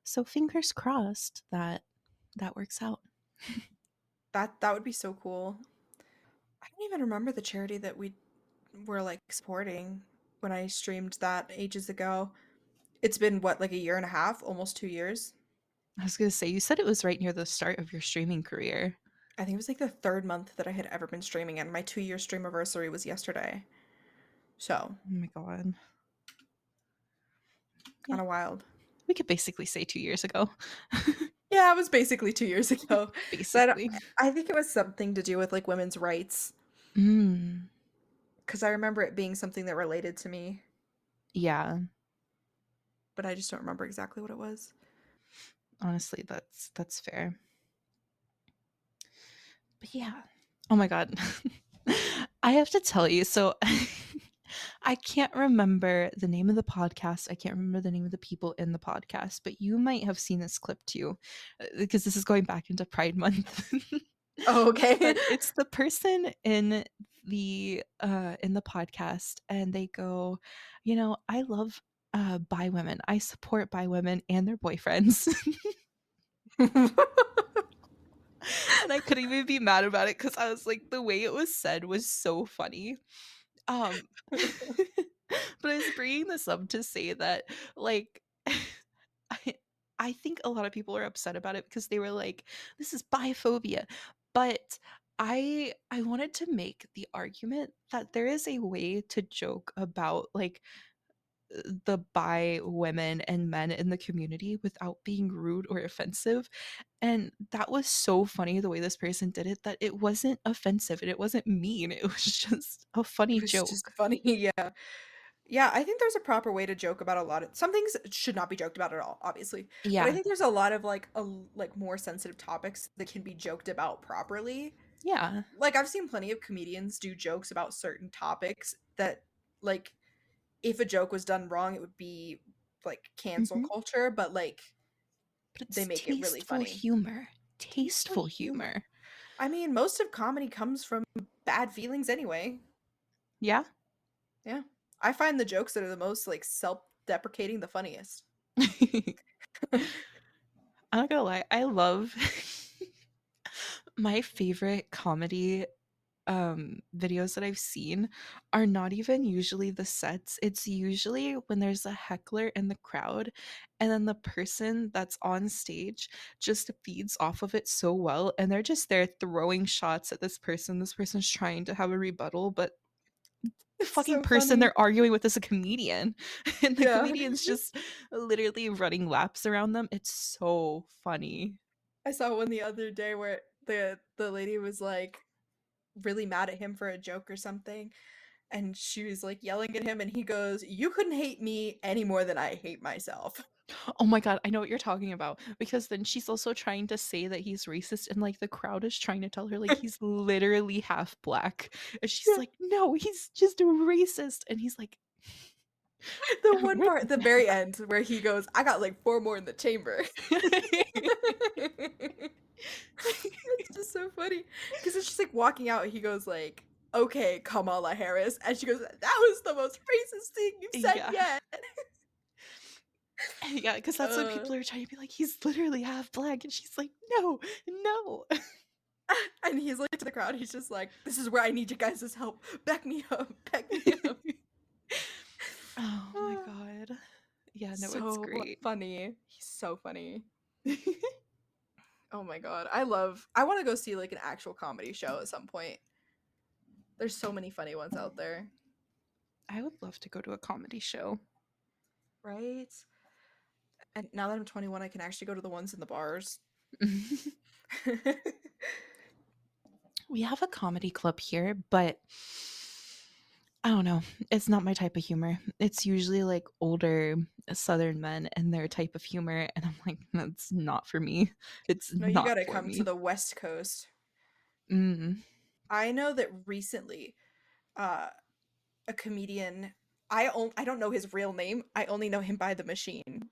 So fingers crossed that that works out. That would be so cool. I don't even remember the charity that we were like supporting when I streamed that ages ago. It's been what, like a year and a half, almost 2 years. I was going to say, you said it was right near the start of your streaming career. I think it was like the third month that I had ever been streaming, and my 2 year stream anniversary was yesterday. So, Oh my God. Yeah, kind of wild. we could basically say 2 years ago. Yeah, it was basically 2 years ago. But Basically. I think it was something to do with like women's rights, Mm, because I remember it being something that related to me, yeah, but I just don't remember exactly what it was. honestly, that's fair. But yeah. Oh my God. I have to tell you, so I can't remember the name of the podcast. I can't remember the name of the people in the podcast, but you might have seen this clip too, because this is going back into Pride Month. Oh, okay. But it's the person in the podcast, and they go, I love bi women. I support bi women and their boyfriends. And I couldn't even be mad about it because I was like, the way it was said was so funny. Um, but I was bringing this up to say that, like, I, I think a lot of people are upset about it because they were like, this is biphobia. But I wanted to make the argument that there is a way to joke about like the bi women and men in the community without being rude or offensive. And that was so funny the way this person did it that it wasn't offensive and it wasn't mean. It was just a It funny was just joke. funny. Yeah. Yeah, I think there's a proper way to joke about a lot of some things should not be joked about at all, obviously. But I Yeah. think there's a lot of like more sensitive topics that can be joked about properly. Yeah. Like I've seen plenty of comedians do jokes about certain topics that like if a joke was done wrong, it would be like cancel Mhm. culture, but like But they it's make it really tasteful funny. humor. Tasteful Tasteful humor. humor. I mean, most of comedy comes from bad feelings anyway. Yeah. Yeah. I find the jokes that are the most like self-deprecating the funniest. I'm not gonna lie, I love my favorite comedy videos that I've seen are not even usually the sets. It's usually when there's a heckler in the crowd and then the person that's on stage just feeds off of it so well and they're just there throwing shots at this person. This person's trying to have a rebuttal, but the It's fucking so person funny. they're arguing with is a comedian and the Yeah. comedian's just literally running laps around them. It's so funny. I saw one the other day where the lady was like really mad at him for a joke or something, and she was like yelling at him, and he goes, "You couldn't hate me any more than I hate myself." Oh my god, I know what you're talking about, because then she's also trying to say that he's racist, and, like, the crowd is trying to tell her, like, he's literally half black, and she's Yeah. like, "No, he's just a racist," and he's like, The one "What part, the very end, where he goes, "I got like 4 more in the chamber." It's just so funny because it's just like walking out, he goes like, "Okay, Kamala Harris," and she goes, "That was the most racist thing you've said Yeah. yet." Yeah, because that's what Uh, people are trying to be like, "He's literally half black," and she's like, "No, no." and he's like to the crowd, he's just like, "This is where I need you guys' help. Back me up, back me up." Oh my Ah, god. Yeah, no, it's so great. funny. He's so funny. Oh my god. I want to go see like an actual comedy show at some point. There's so many funny ones out there, I would love to go to a comedy show. right? And now that I'm 21, I can actually go to the ones in the bars. We have a comedy club here, but I don't know. It's not my type of humor. It's usually like older Southern men and their type of humor. And I'm like, that's not for me. It's No, you not gotta for come to me. the West Coast. Mm. I know that recently, uh, a comedian, I don't know his real name. I only know him by the machine.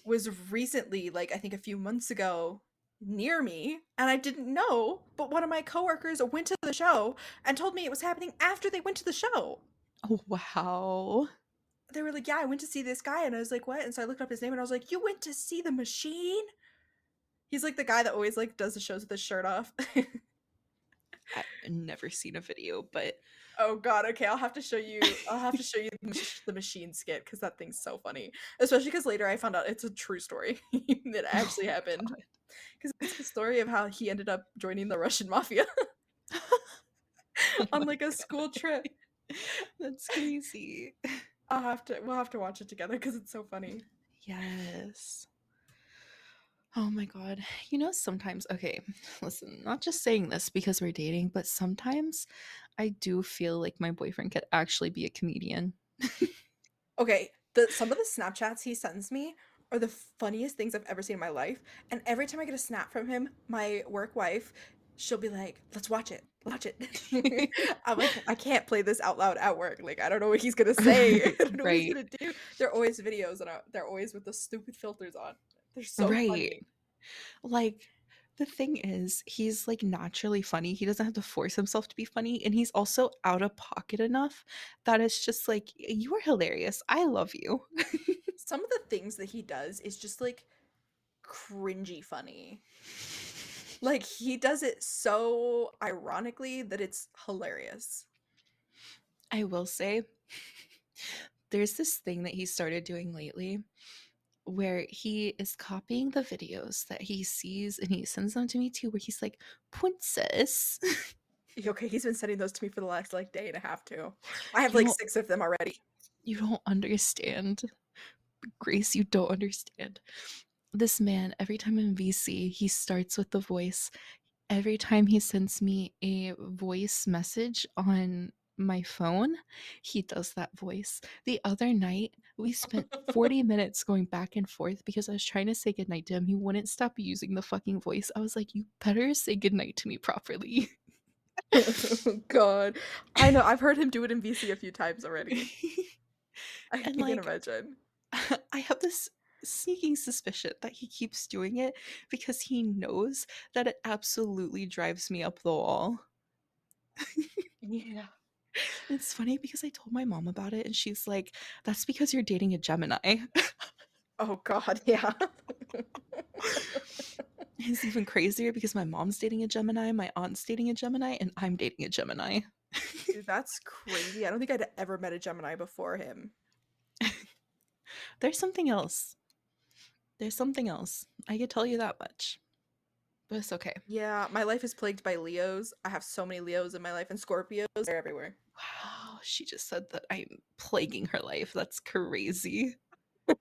Was recently, like I think a few months ago, near me, and I didn't know. But one of my coworkers went to the show and told me it was happening after they went to the show. Oh, wow. They were like, "Yeah, I went to see this guy," and I was like, "What?" And so I looked up his name, and I was like, "You went to see the machine?" He's like the guy that always like does the shows with his shirt off. I've never seen a video, but Oh god, okay, I'll have to show you the machine skit because that thing's so funny. Especially because later I found out it's a true story. It oh actually my happened. god. Because it's the story of how he ended up joining the Russian mafia Oh on my like a school god. trip. That's crazy. We'll have to watch it together because it's so funny. Yes. Oh my god. You know, sometimes, okay, listen, not just saying this because we're dating, but sometimes I do feel like my boyfriend could actually be a comedian. Okay, the some of the Snapchats he sends me are the funniest things I've ever seen in my life. And every time I get a snap from him, my work wife, she'll be like, "Let's watch it. Watch it." I'm like, "I can't play this out loud at work. Like, I don't know what he's gonna say. I don't know what he's Right. gonna do." They're always videos and they're always with the stupid filters on. They're so Right. funny. Like, the thing is, he's like naturally funny. He doesn't have to force himself to be funny. And he's also out of pocket enough that it's just like, you are hilarious. I love you. Some of the things that he does is just like cringy funny. Like he does it so ironically that it's hilarious. I will say, there's this thing that he started doing lately where he is copying the videos that he sees and he sends them to me too, where he's like, Princess. Okay, he's been sending those to me for the last like day and a half too. I have you like don't 6 of them already. you don't understand. Grace, you don't understand. This man, every time in VC, he starts with the voice. Every time he sends me a voice message on my phone, he does that voice. The other night, we spent 40 minutes going back and forth because I was trying to say goodnight to him. He wouldn't stop using the fucking voice. I was like, you better say goodnight to me properly. Oh god. I know, I've heard him do it in VC a few times already. I And can like, imagine. I have this sneaking suspicion that he keeps doing it because he knows that it absolutely drives me up the wall. Yeah. It's funny because I told my mom about it and she's like, that's because you're dating a Gemini. Oh god, yeah. It's even crazier because my mom's dating a Gemini, my aunt's dating a Gemini, and I'm dating a Gemini. Dude, that's crazy. I don't think I'd ever met a Gemini before him. There's something else. There's something else. I could tell you that much. But it's okay. Yeah, my life is plagued by Leos. I have so many Leos in my life and Scorpios. They're everywhere. Wow, she just said that I'm plaguing her life. That's crazy.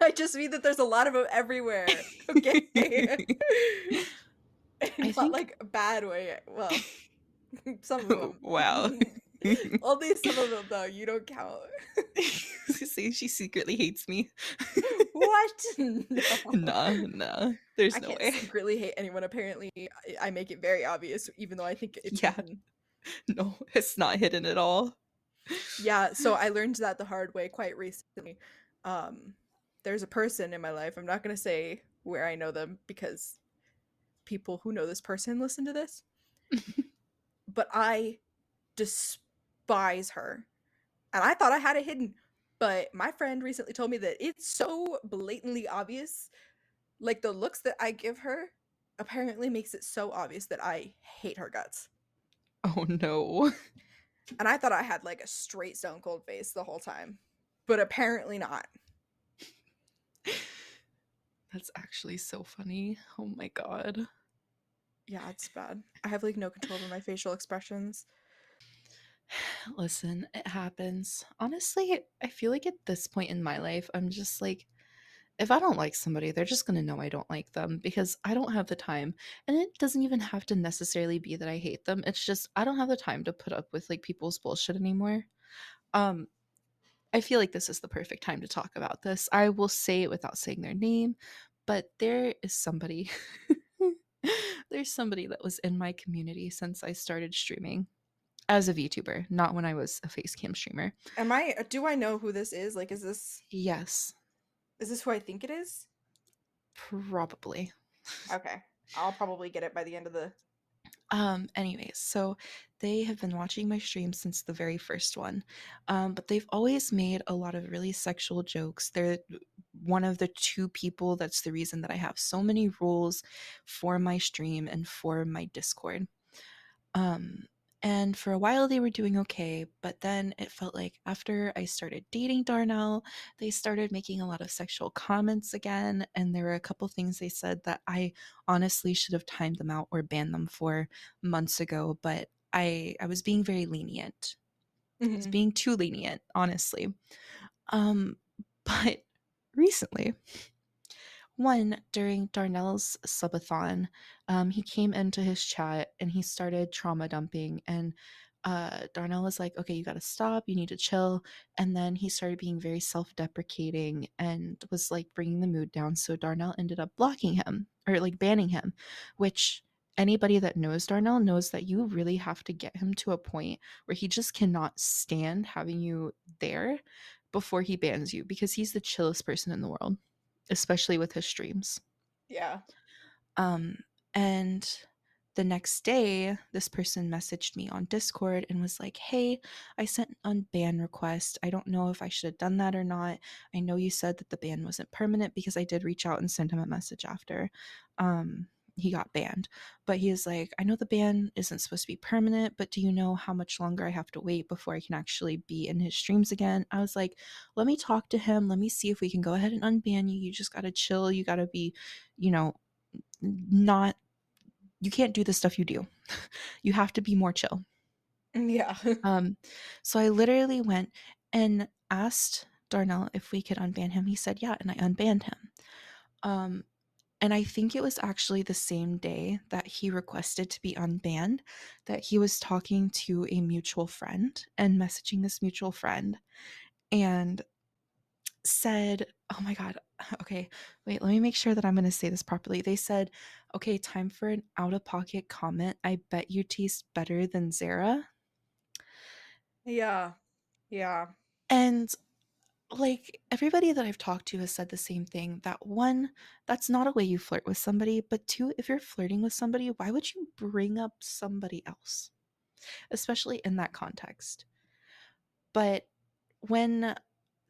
I just mean that there's a lot of them everywhere. Okay. I Not think like a bad way. Well, some of them. wow. Only some of them though, you don't count. Say she secretly hates me. What? No. Nah, nah. There's I no can't way. secretly hate anyone, apparently I make it very obvious even though I think it's Yeah, hidden. no, it's not hidden at all. Yeah, so I learned that the hard way quite recently. Um, there's a person in my life, I'm not gonna say where I know them because people who know this person listen to this, but I despise her. And I thought I had it hidden. But my friend recently told me that it's so blatantly obvious. Like the looks that I give her apparently makes it so obvious that I hate her guts. Oh no. And I thought I had like a straight stone cold face the whole time. But apparently not. That's actually so funny. Oh my god. Yeah, it's bad. I have like no control over my facial expressions. Listen, it happens. Honestly, I feel like at this point in my life, I'm just like, if I don't like somebody, they're just gonna know I don't like them because I don't have the time. And it doesn't even have to necessarily be that I hate them. It's just I don't have the time to put up with like people's bullshit anymore. Um, I feel like this is the perfect time to talk about this. I will say it without saying their name, but there is somebody. There's somebody that was in my community since I started streaming as a VTuber, not when I was a face cam streamer. Am I do I know who this is? Like Yes, is this who I think it is? probably. Okay. I'll probably get it by the end of the Anyways, so they have been watching my stream since the very first one. But they've always made a lot of really sexual jokes. They're one of the two people that's the reason that I have so many rules for my stream and for my Discord. Um, and for a while they were doing okay, but then it felt like after I started dating Darnell, they started making a lot of sexual comments again. And there were a couple things they said that I honestly should have timed them out or banned them for months ago, but I was being very lenient. I was Mhm. being too lenient, honestly. Um, but recently, one, during Darnell's subathon, he came into his chat and he started trauma dumping. And Darnell was like, okay, you got to stop. You need to chill. And then he started being very self deprecating and was like bringing the mood down. So Darnell ended up blocking him or like banning him, which anybody that knows Darnell knows that you really have to get him to a point where he just cannot stand having you there before he bans you because he's the chillest person in the world, especially with his streams. Yeah. Um, and the next day, this person messaged me on Discord and was like, hey, I sent an unban request. I don't know if I should have done that or not. I know you said that the ban wasn't permanent because I did reach out and send him a message after he got banned. But he is like, I know the ban isn't supposed to be permanent, but do you know how much longer I have to wait before I can actually be in his streams again? I was like, let me talk to him. Let me see if we can go ahead and unban you. You just got to chill. You got to be, you know, not you can't do the stuff you do. You have to be more chill. Yeah. Um, so I literally went and asked Darnell if we could unban him. He said, yeah, and I unbanned him. Um, and I think it was actually the same day that he requested to be unbanned that he was talking to a mutual friend and messaging this mutual friend and said, oh my God, okay, wait, let me make sure that I'm going to say this properly. They said, okay, time for an out of pocket comment. I bet you taste better than Zara. Yeah. Yeah. And like everybody that I've talked to has said the same thing that one, that's not a way you flirt with somebody. But two, if you're flirting with somebody, why would you bring up somebody else, especially in that context? But when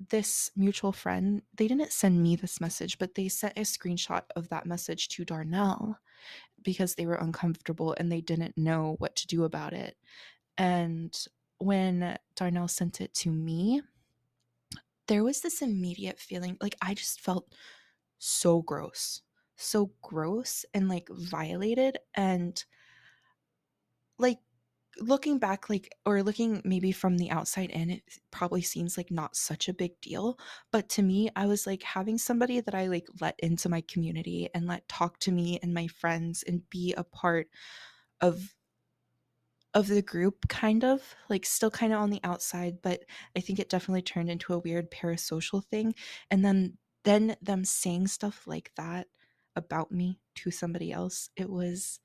this mutual friend, they didn't send me this message, but they sent a screenshot of that message to Darnell because they were uncomfortable and they didn't know what to do about it. And when Darnell sent it to me, there was this immediate feeling like I just felt so gross, so gross and like violated. And like looking back, like, or looking maybe from the outside in, it probably seems like not such a big deal. But to me, I was like having somebody that I like let into my community and let talk to me and my friends and be a part of of the group, kind of like still kind of on the outside, but I think it definitely turned into a weird parasocial thing. And then them saying stuff like that about me to somebody else, it was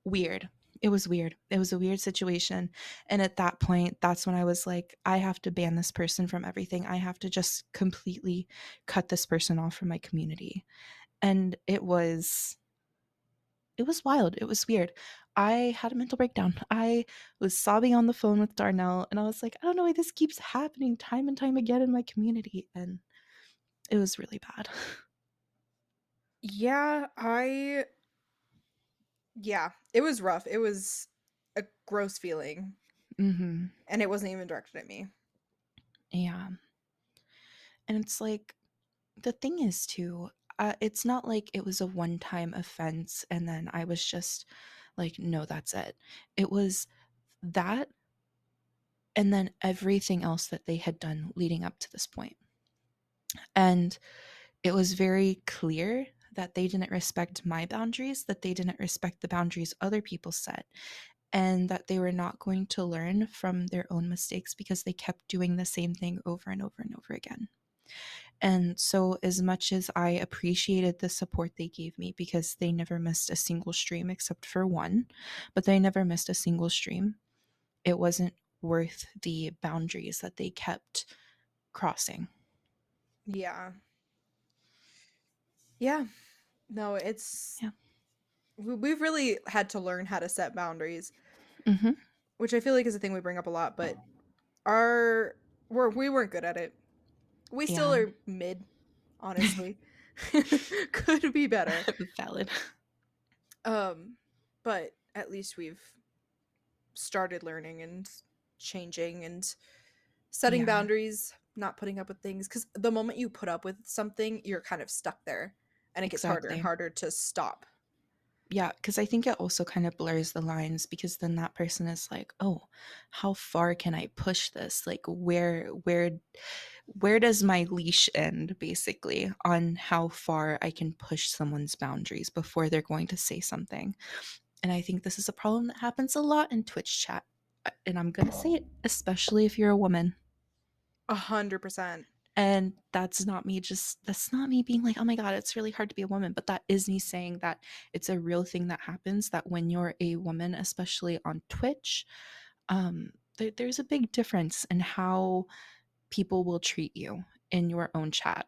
weird. It was weird. It was a weird situation. And at that point, that's when I was like, I have to ban this person from everything. I have to just completely cut this person off from my community. And it was wild. It was weird. I had a mental breakdown. I was sobbing on the phone with Darnell and I was like, I don't know why this keeps happening time and time again in my community. And it was really bad. Yeah, yeah, it was rough. It was a gross feeling, Hmm. and it wasn't even directed at me. Yeah. And it's like, the thing is, too, it's not like it was a one time offense and then I was just like, no, that's it. It was that and then everything else that they had done leading up to this point. And it was very clear that they didn't respect my boundaries, that they didn't respect the boundaries other people set, and that they were not going to learn from their own mistakes because they kept doing the same thing over and over and over again. And so, as much as I appreciated the support they gave me because they never missed a single stream except for one, but they never missed a single stream, it wasn't worth the boundaries that they kept crossing. Yeah. Yeah. No, it's Yeah. we've really had to learn how to set boundaries, Hmm. which I feel like is a thing we bring up a lot, but our we weren't good at it. We still Yeah. are mid, honestly. Could be better. Valid. Um, but at least we've started learning and changing and setting Yeah, boundaries, not putting up with things, cuz the moment you put up with something, you're kind of stuck there and it gets harder and exactly. harder to stop. Yeah, because I think it also kind of blurs the lines because then that person is like, oh, how far can I push this? Like where does my leash end basically on how far I can push someone's boundaries before they're going to say something? And I think this is a problem that happens a lot in Twitch chat. And I'm going to say it, especially if you're a woman. 100%. And that's not me being like, oh my God, it's really hard to be a woman. But that is me saying that it's a real thing that happens that when you're a woman, especially on Twitch, there's a big difference in how people will treat you in your own chat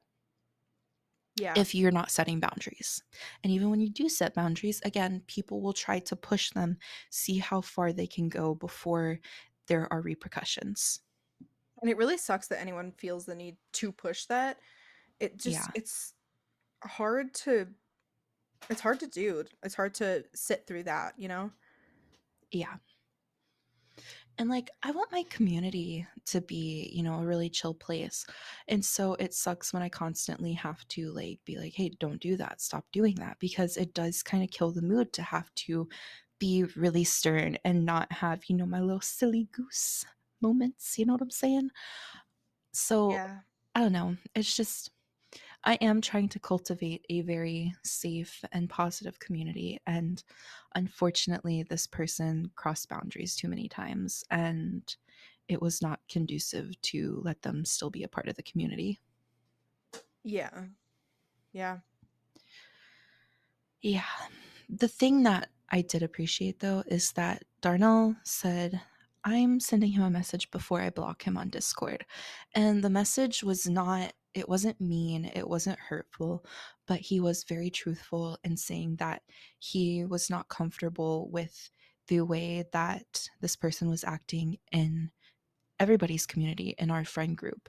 Yeah. if you're not setting boundaries. And even when you do set boundaries, again, people will try to push them, see how far they can go before there are repercussions. And it really sucks that anyone feels the need to push that. It just Yeah. hard to it's hard to do. It's hard to sit through that, you know? Yeah. And like, I want my community to be, a really chill place. And so it sucks when I constantly have to like be like, hey, don't do that. Stop doing that. Because it does kind of kill the mood to have to be really stern and not have, my little silly goose moments. You know what I'm saying? So Yeah. I don't know. It's just, I am trying to cultivate a very safe and positive community. And unfortunately, this person crossed boundaries too many times, and it was not conducive to let them still be a part of the community. Yeah. Yeah. Yeah. The thing that I did appreciate though is that Darnell said, I'm sending him a message before I block him on Discord. And the message it wasn't mean, it wasn't hurtful, but he was very truthful in saying that he was not comfortable with the way that this person was acting in everybody's community in our friend group.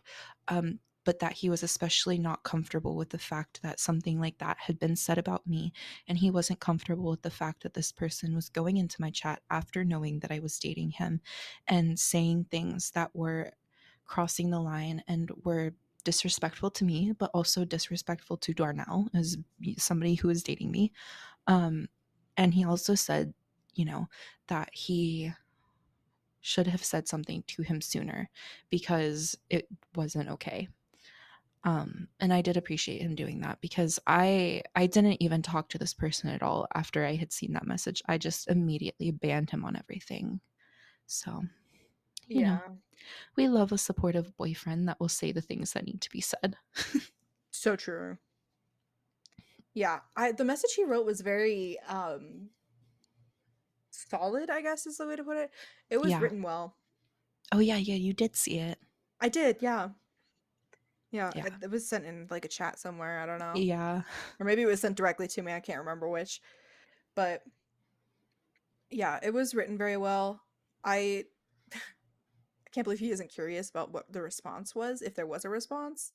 But that he was especially not comfortable with the fact that something like that had been said about me. And he wasn't comfortable with the fact that this person was going into my chat after knowing that I was dating him and saying things that were crossing the line and were disrespectful to me, but also disrespectful to Darnell as somebody who is dating me. Um, and he also said, that he should have said something to him sooner because it wasn't okay. And I did appreciate him doing that because I didn't even talk to this person at all after I had seen that message. I just immediately banned him on everything. So, you know, Yeah. we love a supportive boyfriend that will say the things that need to be said. So true. Yeah. The message he wrote was very solid, I guess is the way to put it. It was Yeah. written well. Oh yeah, yeah, you did see it. I did, yeah. Yeah, Yeah. it was sent in like a chat somewhere, I don't know. Yeah. Or maybe it was sent directly to me, I can't remember which. But yeah, it was written very well. I I can't believe he isn't curious about what the response was, if there was a response.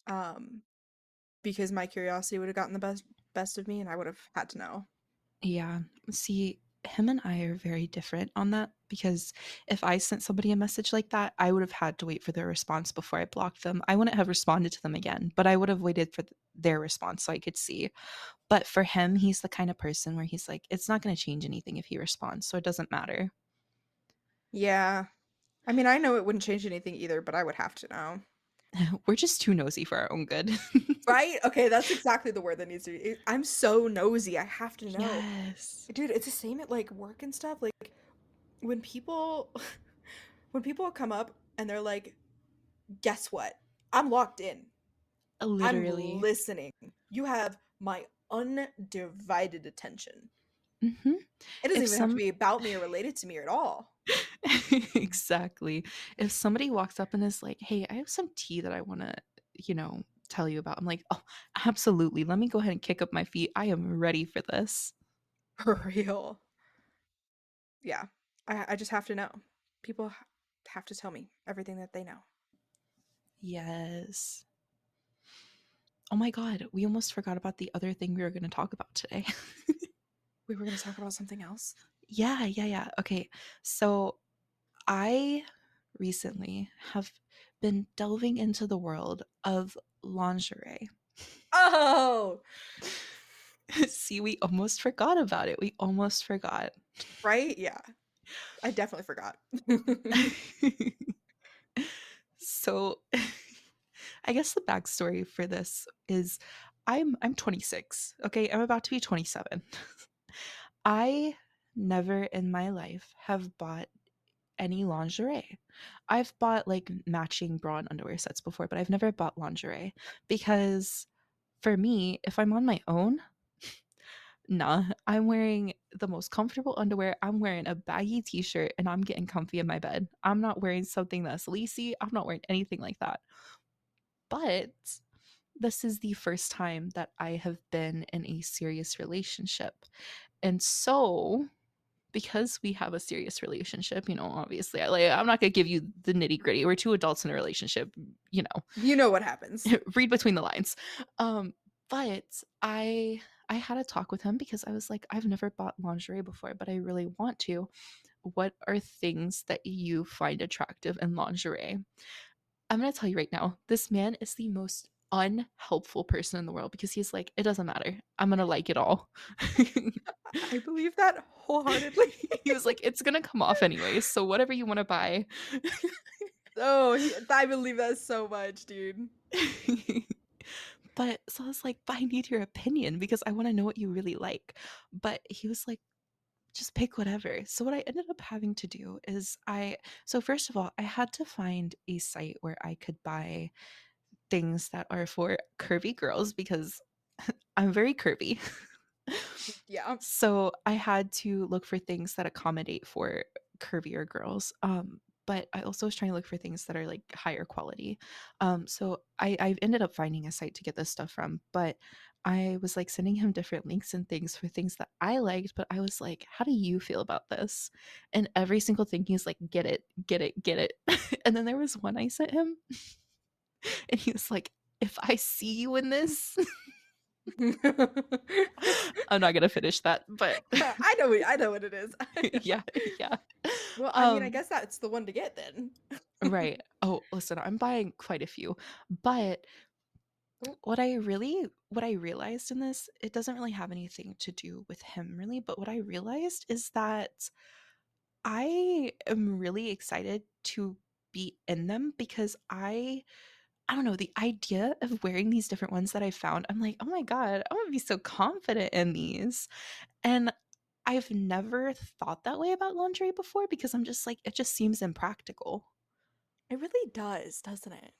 Um, because my curiosity would have gotten the best of me and I would have had to know. Yeah. See, him and I are very different on that because if I sent somebody a message like that, I would have had to wait for their response before I blocked them. I wouldn't have responded to them again, but I would have waited for their response so I could see. But for him, he's the kind of person where he's like, it's not going to change anything if he responds, so it doesn't matter. Yeah. I mean, I know it wouldn't change anything either, but I would have to know. We're just too nosy for our own good. Right? Okay, that's exactly the word that needs to be. I'm so nosy. I have to know. Yes. Dude, it's the same at like work and stuff. Like when people when people come up and they're like, "Guess what? I'm locked in. I'm Literally. listening. You have my undivided attention." Hmm. It doesn't If even have to some be about me or related to me at all. exactly. If somebody walks up and is like, "Hey, I have some tea that I want to, tell you about." I'm like, "Oh, absolutely. Let me go ahead and kick up my feet. I am ready for this." For real. Yeah. I just have to know. People have to tell me everything that they know. Yes. Oh my god, we almost forgot about the other thing we were going to talk about today. We were going to talk about something else. Yeah, yeah, yeah. Okay. So, I recently have been delving into the world of lingerie. Oh, See, we almost forgot about it. We almost forgot. right? Yeah. I definitely forgot. So, I guess the backstory for this is I'm 26. Okay, I'm about to be 27. I never in my life have bought any lingerie. I've bought like matching bra and underwear sets before, but I've never bought lingerie because for me, if I'm on my own, nah, I'm wearing the most comfortable underwear. I'm wearing a baggy t shirt and I'm getting comfy in my bed. I'm not wearing something that's lacy. I'm not wearing anything like that. But this is the first time that I have been in a serious relationship. And so, because we have a serious relationship, obviously, I'm not going to give you the nitty gritty. We're two adults in a relationship, you know, You know what happens. read between the lines. But I had a talk with him because I was like, I've never bought lingerie before, but I really want to. What are things that you find attractive in lingerie? I'm gonna tell you right now, this man is the most unhelpful person in the world because he's like, it doesn't matter. I'm gonna like it all. I believe that wholeheartedly. He was like, it's gonna come off anyways. So whatever you want to buy. Oh, I believe that so much, dude. But so I was like, but I need your opinion because I want to know what you really like. But he was like, just pick whatever. So what I ended up having to do is so first of all, I had to find a site where I could buy things that are for curvy girls because I'm very curvy. Yeah. So I had to look for things that accommodate for curvier girls. But I also was trying to look for things that are like higher quality. So I've ended up finding a site to get this stuff from, but I was like sending him different links and things for things that I liked, but I was like, how do you feel about this? And every single thing he's like, get it, get it, get it. And then there was one I sent him, and he was like, if I see you in this, I'm not gonna finish that, but I know what it is. I know. yeah, yeah. Well, I mean, I Um, guess that's the one to get then. right. Oh, listen, I'm buying quite a few, but Oh, what I realized in this, it doesn't really have anything to do with him really, but what I realized is that I am really excited to be in them because I don't know, the idea of wearing these different ones that I found, I'm like, "Oh my god, I'm gonna be so confident in these." And I've never thought that way about lingerie before because I'm just like, it just seems impractical. It really does, doesn't it?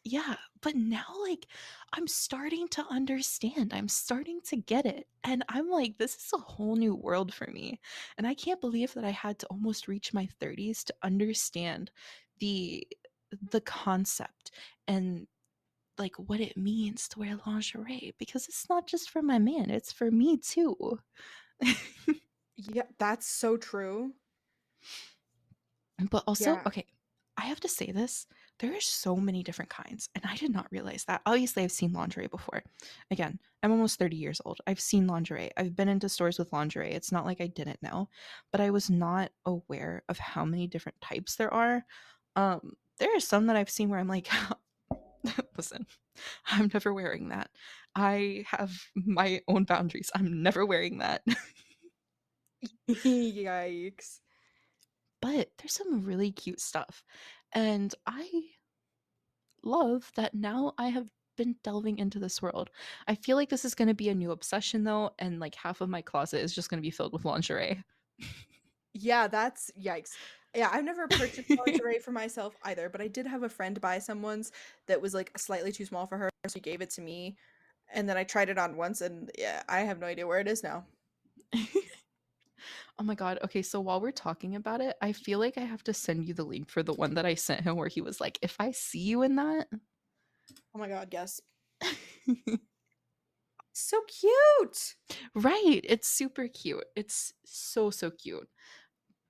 Yeah, but now, like, I'm starting to understand. I'm starting to get it. And I'm like, this is a whole new world for me. And I can't believe that I had to almost reach my 30s to understand the the concept and like what it means to wear lingerie because it's not just for my man, it's for me too. Yeah, that's so true. But also, Yeah. okay, I have to say this. There are so many different kinds, and I did not realize that. Obviously, I've seen lingerie before. Again, I'm almost 30 years old. I've seen lingerie. I've been into stores with lingerie. It's not like I didn't know, but I was not aware of how many different types there are. There are some that I've seen where I'm like, listen, I'm never wearing that. I have my own boundaries. I'm never wearing that. Yikes. But there's some really cute stuff. And I love that now I have been delving into this world. I feel like this is going to be a new obsession though, and like half of my closet is just going to be filled with lingerie. Yeah, that's yikes. Yeah, I've never purchased lingerie for myself either, but I did have a friend buy someone's that was like slightly too small for her, so she gave it to me. And then I tried it on once, and yeah, I have no idea where it is now. Oh my god. Okay, so while we're talking about it, I feel like I have to send you the link for the one that I sent him where he was like, "If I see you in that." Oh my god, yes. So cute! Right, it's super cute. It's so so cute.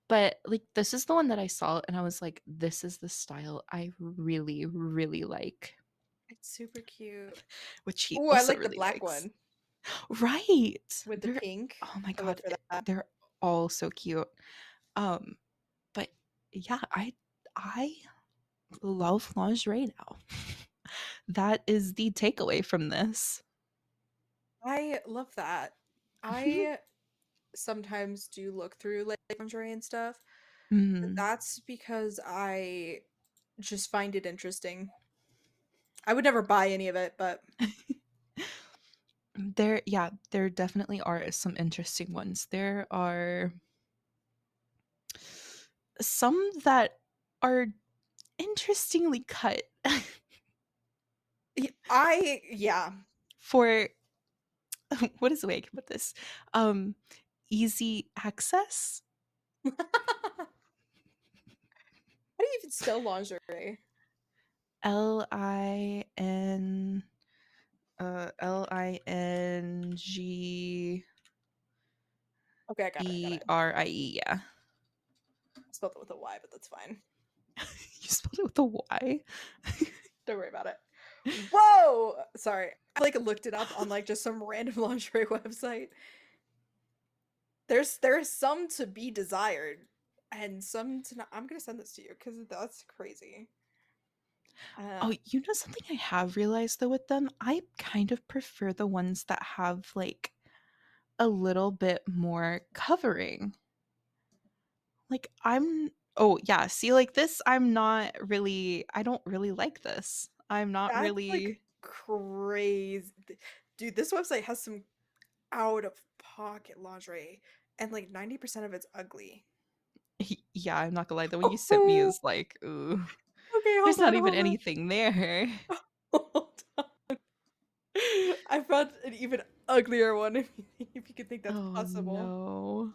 But like this is the one that I saw and I was like, "This is the style I really really like." It's super cute. Which he Oh, I also like the really black likes. one Right. with the They're pink. oh my I live god, for that. they're all so cute. Um, but yeah, I love lingerie now. That is the takeaway from this. I love that. I sometimes do look through like lingerie and stuff, but Mm. that's because I just find it interesting. I would never buy any of it, but There yeah, there definitely are some interesting ones. There are some that are interestingly cut yeah. for what is the way I can put this? Um, easy access. How do you even spell lingerie? Lin Lingrie. Okay, I got it. I got it. Yeah. I spelled it with a Y, but that's fine. You spelled it with a Y? Don't worry about it. Whoa! Sorry. I like looked it up on like just some random lingerie website. There is some to be desired and some to not. I'm gonna send this to you because that's crazy. Oh, you know something I have realized though with them? I kind of prefer the ones that have like a little bit more covering. Like oh yeah, see like this I don't really like this. I'm not That's like really crazy. Dude, this website has some out of pocket lingerie and like 90% of it's ugly. yeah, I'm not gonna lie. The one you sent me Oh, is like, ooh, okay, there's hold not on, even hold on. anything there. Hold on. I found an even uglier one if you could think that's Oh possible. no.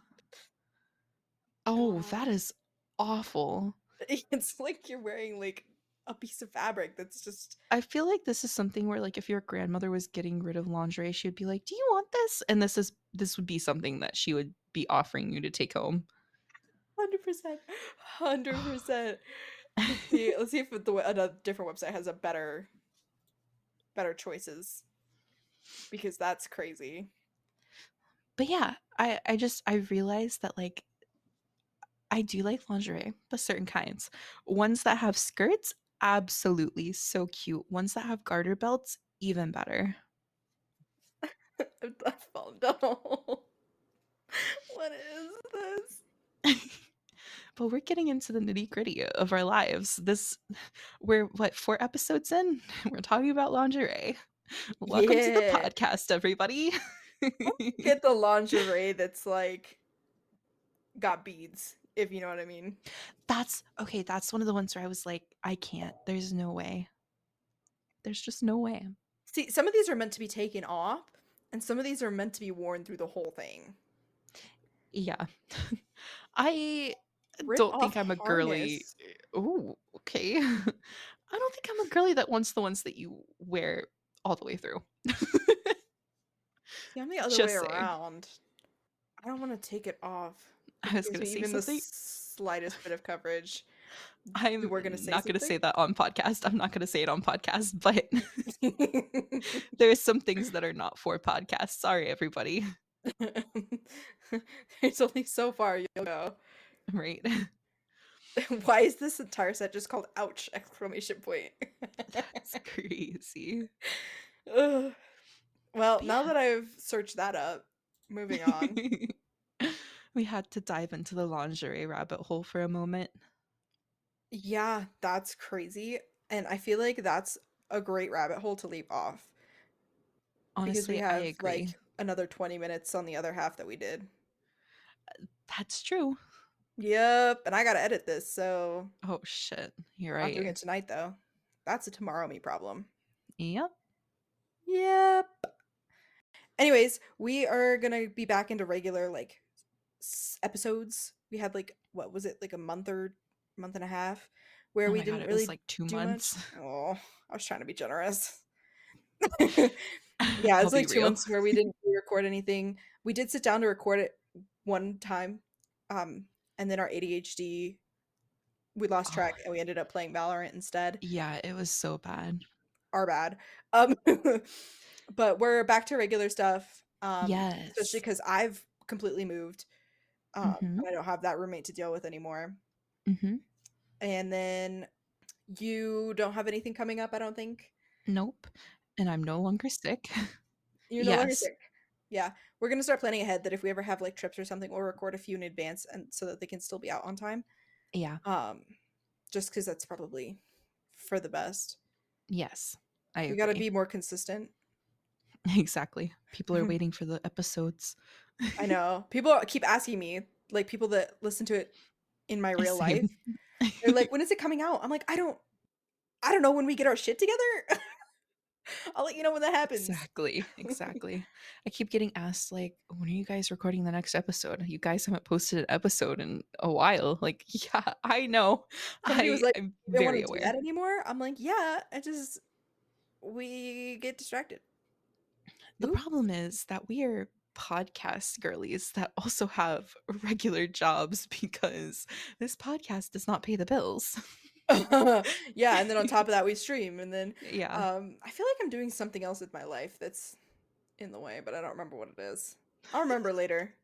Oh, that God. is awful. It's like you're wearing like a piece of fabric that's just I feel like this is something where like if your grandmother was getting rid of lingerie, she would be like, "Do you want this?" And this would be something that she would be offering you to take home. 100%. 100%. Let's see if another different website has a better choices because that's crazy. But yeah, I realized that like I do like lingerie, but certain kinds. Ones that have skirts, absolutely so cute. Ones that have garter belts, even better. I found out. What is this? But we're getting into the nitty-gritty of our lives. We're what, 4 episodes in? We're talking about lingerie. Welcome to the Yeah. podcast, everybody. Get the lingerie that's like got beads, if you know what I mean. That's okay, that's one of the ones where I was like, I can't. There's no way. There's just no way. See, some of these are meant to be taken off, and some of these are meant to be worn through the whole thing. Yeah. I Rip don't off think I'm a girly. harness. Oh, okay. I don't think I'm a girly that wants the ones that you wear all the way through. See, I'm the other way Just saying. around. I don't want to take it off. If I it was gives gonna me say even the something. slightest bit of coverage. You I'm were gonna say not gonna something? say that on podcast. I'm not gonna say it on podcast, but there's some things that are not for podcasts. Sorry, everybody. There's only so far you'll go. Right? Why is this entire set just called ouch exclamation point? That's crazy. Ugh. Well, But now that I've searched that up, moving on. yeah. We had to dive into the lingerie rabbit hole for a moment. Yeah, that's crazy. And I feel like that's a great rabbit hole to leap off because we Honestly, I have agree. like another 20 minutes on the other half that we did. That's true. Yep, and I gotta edit this, so Oh shit. You're not doing right. it tonight though. That's a tomorrow me problem. Yep. Yep. Anyways, we are gonna be back into regular like episodes. We had like what was it like a month and a half where Oh we my god, didn't it was really like 2 do much. months. Oh, I was trying to be generous. Yeah, I'll it's be like 2 real. months where we didn't record anything. We did sit down to record it one time, and then our ADHD, we lost Oh, track and we ended up playing Valorant instead. yeah, it was so bad. Our bad. Um, but we're back to regular stuff, especially Yes. because 'cause I've completely moved, Mhm. and I don't have that roommate to deal with anymore. Mhm. And then you don't have anything coming up, I don't think? Nope. And I'm no longer sick. You're no longer Yes. sick. Yeah, we're gonna start planning ahead that if we ever have, like, trips or something, we'll record a few in advance and so that they can still be out on time. Yeah. Um, just because that's probably for the best. Yes. I We gotta agree. be more consistent. Exactly. People are waiting for the episodes. I know. People keep asking me, like, people that listen to it in my real life, Same. they're like, "When is it coming out?" I'm like, I don't know when we get our shit together. I'll let you know when that happens." Exactly, exactly. I keep getting asked, like, when are you guys recording the next episode? You guys haven't posted an episode in a while. Like, yeah, I know. Somebody was like, I'm "You don't very wanna do that aware. anymore?" I'm like, "Yeah, we get distracted." The Oop. problem is that we are podcast girlies that also have regular jobs because this podcast does not pay the bills. Yeah, and then on top of that, we stream, and then, Yeah, I feel like I'm doing something else with my life that's in the way, but I don't remember what it is. I'll remember later.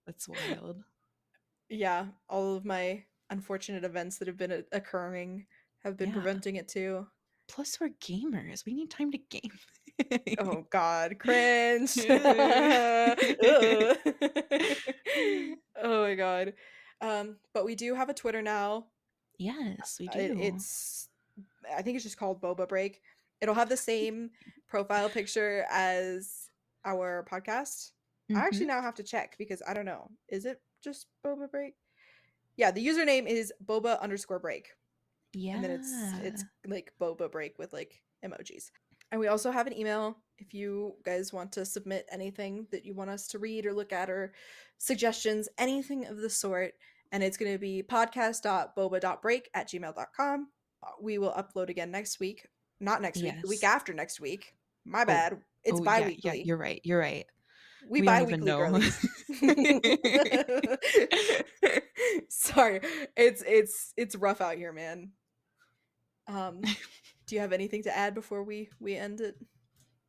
that's wild. Yeah, all of my unfortunate events that have been occurring have been Yeah. preventing it too. Plus, we're gamers. We need time to game. Oh god, cringe. Ugh. Oh my god. But we do have a Twitter now. Yes, we It, do. it's I think it's just called Boba Break. It'll have the same profile picture as our podcast. I Mm-hmm. actually now have to check because I don't know. Is it just Boba Break? Yeah, the username is boba underscore break. And then it's Yeah. like boba break with like emojis. And we also have an email if you guys want to submit anything that you want us to read or look at or suggestions, anything of the sort. And it's going to be podcast.boba.break@gmail.com. We will upload again next week. Not next week, the week Yes. after next week. My Oh, bad. It's oh yeah, yeah, bi-weekly. you're right. You're right. We We don't even bi-weekly know. girlies. Sorry. It's rough out here, man. Do you have anything to add before we end it?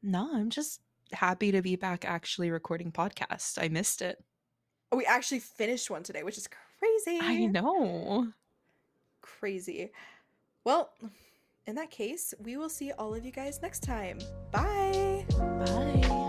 No, I'm just happy to be back actually recording podcasts. I missed it. Oh, we actually finished one today, which is I crazy. know. Crazy. Well, in that case, we will see all of you guys next time. Bye. Bye.